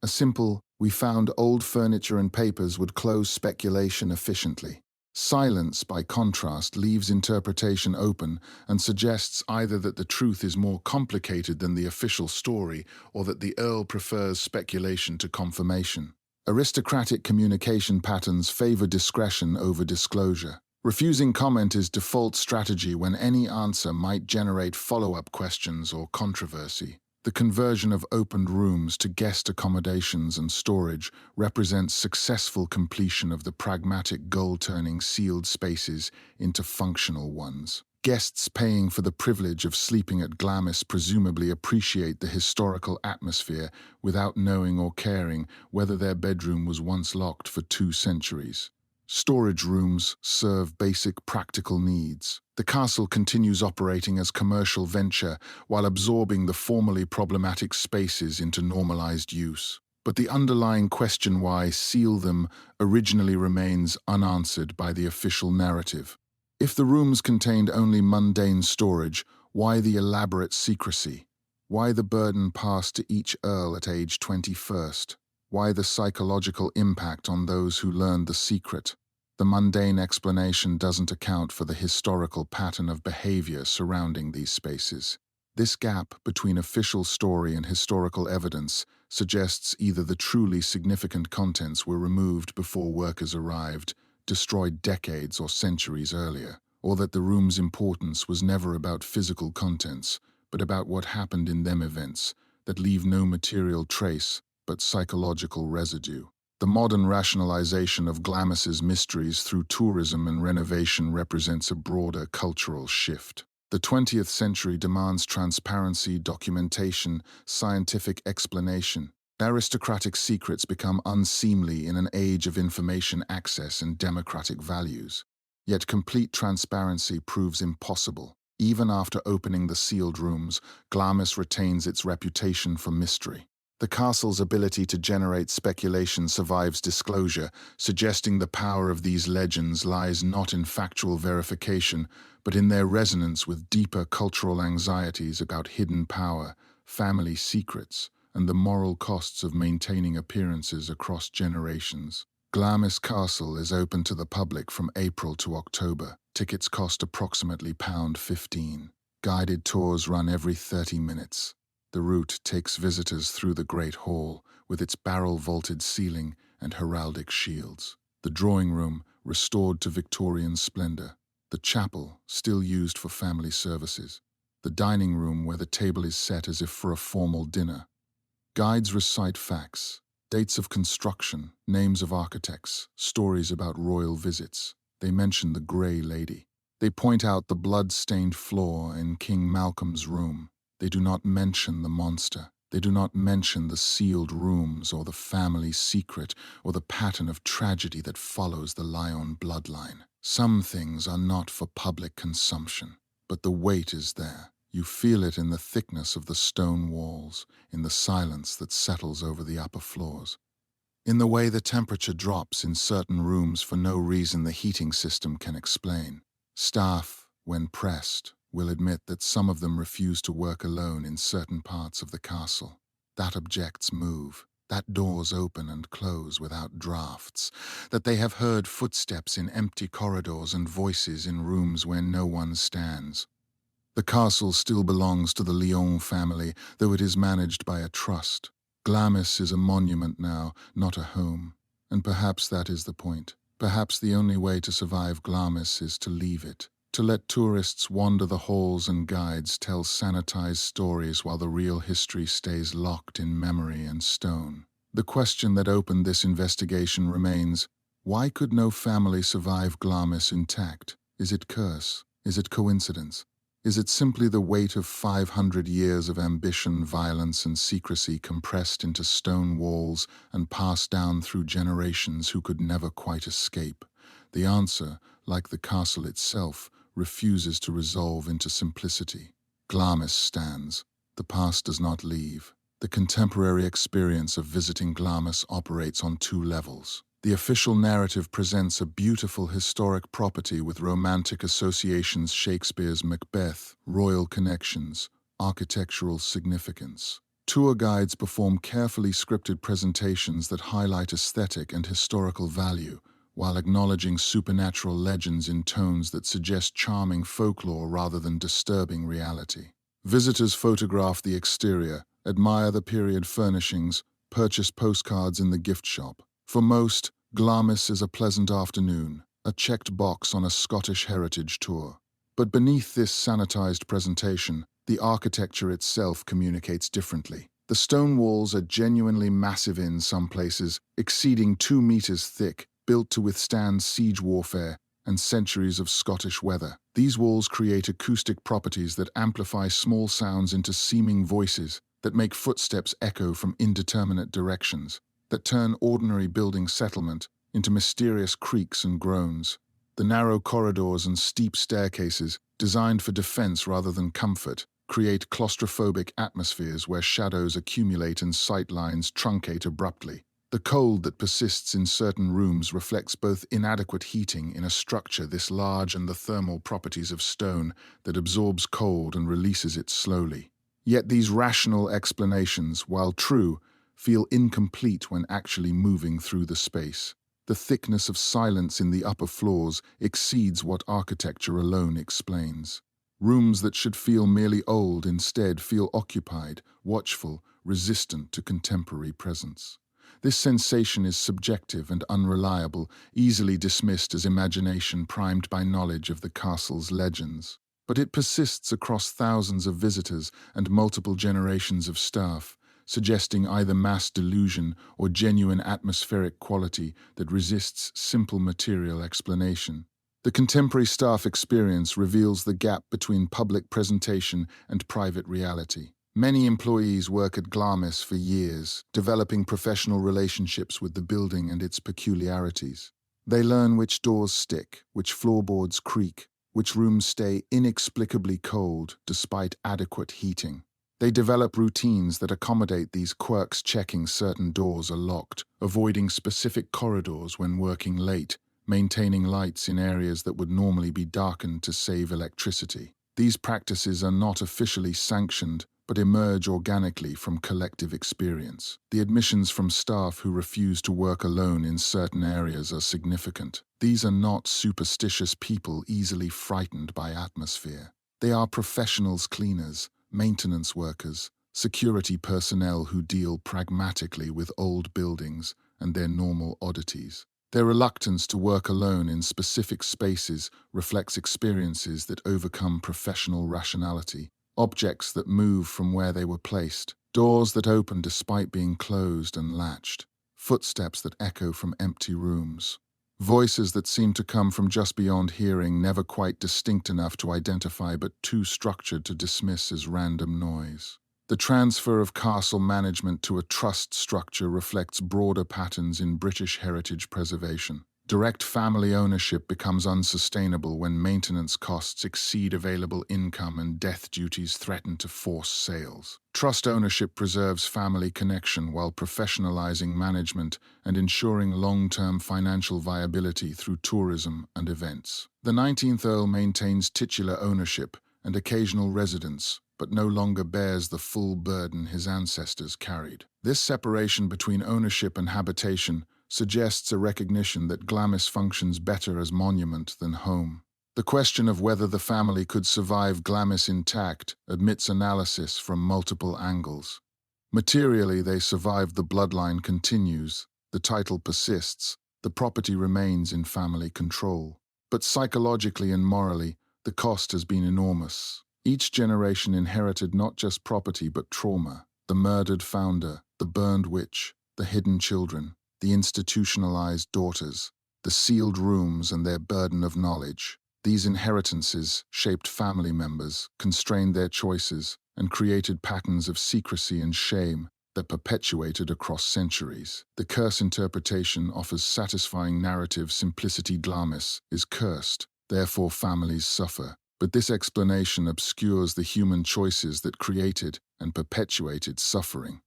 A simple, We found old furniture and papers would close speculation efficiently. Silence, by contrast, leaves interpretation open and suggests either that the truth is more complicated than the official story or that the Earl prefers speculation to confirmation. Aristocratic communication patterns favor discretion over disclosure. Refusing comment is default strategy when any answer might generate follow-up questions or controversy. The conversion of opened rooms to guest accommodations and storage represents successful completion of the pragmatic goal, turning sealed spaces into functional ones. Guests paying for the privilege of sleeping at Glamis presumably appreciate the historical atmosphere without knowing or caring whether their bedroom was once locked for 2 centuries. Storage rooms serve basic practical needs. The castle continues operating as commercial venture while absorbing the formerly problematic spaces into normalized use. But the underlying question, why seal them, originally remains unanswered by the official narrative. If the rooms contained only mundane storage, why the elaborate secrecy? Why the burden passed to each earl at age 21st? Why the psychological impact on those who learned the secret? The mundane explanation doesn't account for the historical pattern of behavior surrounding these spaces. This gap between official story and historical evidence suggests either the truly significant contents were removed before workers arrived, destroyed decades or centuries earlier, or that the room's importance was never about physical contents, but about what happened in them, events that leave no material trace but psychological residue. The modern rationalization of Glamis's mysteries through tourism and renovation represents a broader cultural shift. The 20th century demands transparency, documentation, scientific explanation. Aristocratic secrets become unseemly in an age of information access and democratic values. Yet complete transparency proves impossible. Even after opening the sealed rooms, Glamis retains its reputation for mystery. The castle's ability to generate speculation survives disclosure, suggesting the power of these legends lies not in factual verification, but in their resonance with deeper cultural anxieties about hidden power, family secrets, and the moral costs of maintaining appearances across generations. Glamis Castle is open to the public from April to October. Tickets cost approximately £15. Guided tours run every 30 minutes. The route takes visitors through the Great Hall, with its barrel-vaulted ceiling and heraldic shields. The drawing room, restored to Victorian splendor. The chapel, still used for family services. The dining room, where the table is set as if for a formal dinner. Guides recite facts, dates of construction, names of architects, stories about royal visits. They mention the Grey Lady. They point out the blood-stained floor in King Malcolm's room. They do not mention the monster. They do not mention the sealed rooms or the family secret or the pattern of tragedy that follows the Lyon bloodline. Some things are not for public consumption, but the weight is there. You feel it in the thickness of the stone walls, in the silence that settles over the upper floors, in the way the temperature drops in certain rooms for no reason the heating system can explain. Staff, when pressed, will admit that some of them refuse to work alone in certain parts of the castle. That objects move, that doors open and close without drafts, that they have heard footsteps in empty corridors and voices in rooms where no one stands. The castle still belongs to the Lyon family, though it is managed by a trust. Glamis is a monument now, not a home. And perhaps that is the point. Perhaps the only way to survive Glamis is to leave it. To let tourists wander the halls and guides tell sanitized stories while the real history stays locked in memory and stone. The question that opened this investigation remains, why could no family survive Glamis intact? Is it curse? Is it coincidence? Is it simply the weight of 500 years of ambition, violence, and secrecy compressed into stone walls and passed down through generations who could never quite escape? The answer, like the castle itself, refuses to resolve into simplicity. Glamis stands. The past does not leave. The contemporary experience of visiting Glamis operates on 2 levels. The official narrative presents a beautiful historic property with romantic associations, Shakespeare's Macbeth, royal connections, architectural significance. Tour guides perform carefully scripted presentations that highlight aesthetic and historical value, while acknowledging supernatural legends in tones that suggest charming folklore rather than disturbing reality. Visitors photograph the exterior, admire the period furnishings, purchase postcards in the gift shop. For most, Glamis is a pleasant afternoon, a checked box on a Scottish heritage tour. But beneath this sanitized presentation, the architecture itself communicates differently. The stone walls are genuinely massive in some places, exceeding 2 meters thick, built to withstand siege warfare and centuries of Scottish weather. These walls create acoustic properties that amplify small sounds into seeming voices, that make footsteps echo from indeterminate directions, that turn ordinary building settlement into mysterious creaks and groans. The narrow corridors and steep staircases, designed for defense rather than comfort, create claustrophobic atmospheres where shadows accumulate and sight lines truncate abruptly. The cold that persists in certain rooms reflects both inadequate heating in a structure this large and the thermal properties of stone that absorbs cold and releases it slowly. Yet these rational explanations, while true, feel incomplete when actually moving through the space. The thickness of silence in the upper floors exceeds what architecture alone explains. Rooms that should feel merely old instead feel occupied, watchful, resistant to contemporary presence. This sensation is subjective and unreliable, easily dismissed as imagination primed by knowledge of the castle's legends. But it persists across thousands of visitors and multiple generations of staff, suggesting either mass delusion or genuine atmospheric quality that resists simple material explanation. The contemporary staff experience reveals the gap between public presentation and private reality. Many employees work at Glamis for years, developing professional relationships with the building and its peculiarities. They learn which doors stick, which floorboards creak, which rooms stay inexplicably cold despite adequate heating. They develop routines that accommodate these quirks, checking certain doors are locked, avoiding specific corridors when working late, maintaining lights in areas that would normally be darkened to save electricity. These practices are not officially sanctioned, but emerge organically from collective experience. The admissions from staff who refuse to work alone in certain areas are significant. These are not superstitious people easily frightened by atmosphere. They are professionals, cleaners, maintenance workers, security personnel who deal pragmatically with old buildings and their normal oddities. Their reluctance to work alone in specific spaces reflects experiences that overcome professional rationality. Objects that move from where they were placed, doors that open despite being closed and latched, footsteps that echo from empty rooms, voices that seem to come from just beyond hearing, never quite distinct enough to identify but too structured to dismiss as random noise. The transfer of castle management to a trust structure reflects broader patterns in British heritage preservation. Direct family ownership becomes unsustainable when maintenance costs exceed available income and death duties threaten to force sales. Trust ownership preserves family connection while professionalizing management and ensuring long-term financial viability through tourism and events. The 19th Earl maintains titular ownership and occasional residence, but no longer bears the full burden his ancestors carried. This separation between ownership and habitation suggests a recognition that Glamis functions better as monument than home. The question of whether the family could survive Glamis intact admits analysis from multiple angles. Materially, they survived. The bloodline continues, the title persists, the property remains in family control. But psychologically and morally, the cost has been enormous. Each generation inherited not just property but trauma: the murdered founder, the burned witch, the hidden children, the institutionalized daughters, the sealed rooms and their burden of knowledge. These inheritances shaped family members, constrained their choices, and created patterns of secrecy and shame that perpetuated across centuries. The curse interpretation offers satisfying narrative simplicity. Glamis is cursed, therefore families suffer. But this explanation obscures the human choices that created and perpetuated suffering.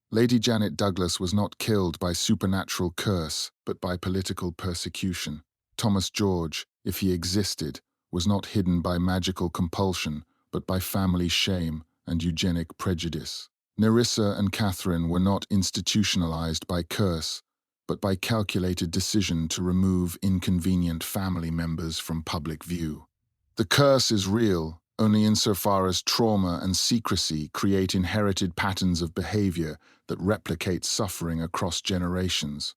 Lady Janet Douglas was not killed by supernatural curse, but by political persecution. Thomas George, if he existed, was not hidden by magical compulsion, but by family shame and eugenic prejudice. Nerissa and Catherine were not institutionalized by curse, but by calculated decision to remove inconvenient family members from public view. The curse is real only insofar as trauma and secrecy create inherited patterns of behavior that replicate suffering across generations.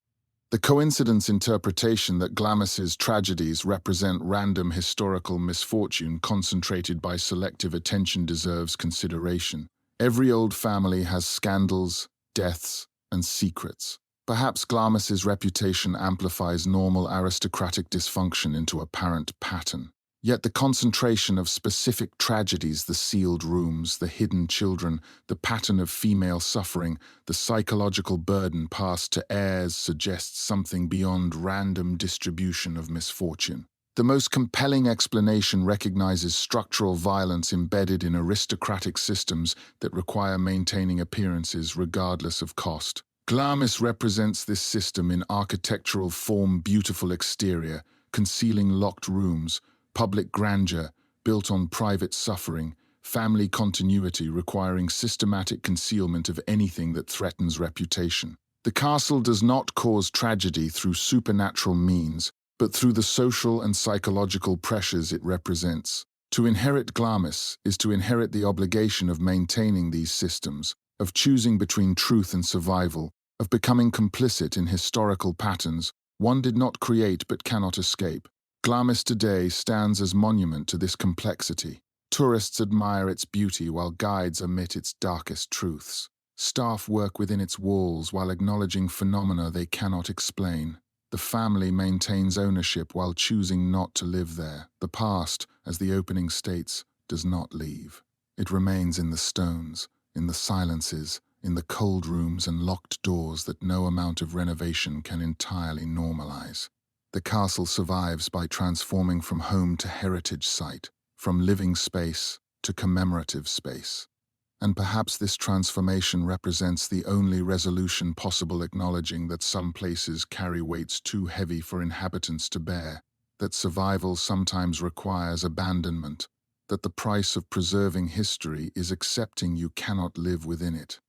The coincidence interpretation that Glamis's tragedies represent random historical misfortune concentrated by selective attention deserves consideration. Every old family has scandals, deaths, and secrets. Perhaps Glamis's reputation amplifies normal aristocratic dysfunction into apparent pattern. Yet the concentration of specific tragedies, the sealed rooms, the hidden children, the pattern of female suffering, the psychological burden passed to heirs suggests something beyond random distribution of misfortune. The most compelling explanation recognizes structural violence embedded in aristocratic systems that require maintaining appearances regardless of cost. Glamis represents this system in architectural form, beautiful exterior, concealing locked rooms, public grandeur built on private suffering, family continuity requiring systematic concealment of anything that threatens reputation. The castle does not cause tragedy through supernatural means, but through the social and psychological pressures it represents. To inherit Glamis is to inherit the obligation of maintaining these systems, of choosing between truth and survival, of becoming complicit in historical patterns one did not create but cannot escape. Glamis today stands as monument to this complexity. Tourists admire its beauty while guides omit its darkest truths. Staff work within its walls while acknowledging phenomena they cannot explain. The family maintains ownership while choosing not to live there. The past, as the opening states, does not leave. It remains in the stones, in the silences, in the cold rooms and locked doors that no amount of renovation can entirely normalize. The castle survives by transforming from home to heritage site, from living space to commemorative space. And perhaps this transformation represents the only resolution possible, acknowledging that some places carry weights too heavy for inhabitants to bear, that survival sometimes requires abandonment, that the price of preserving history is accepting you cannot live within it.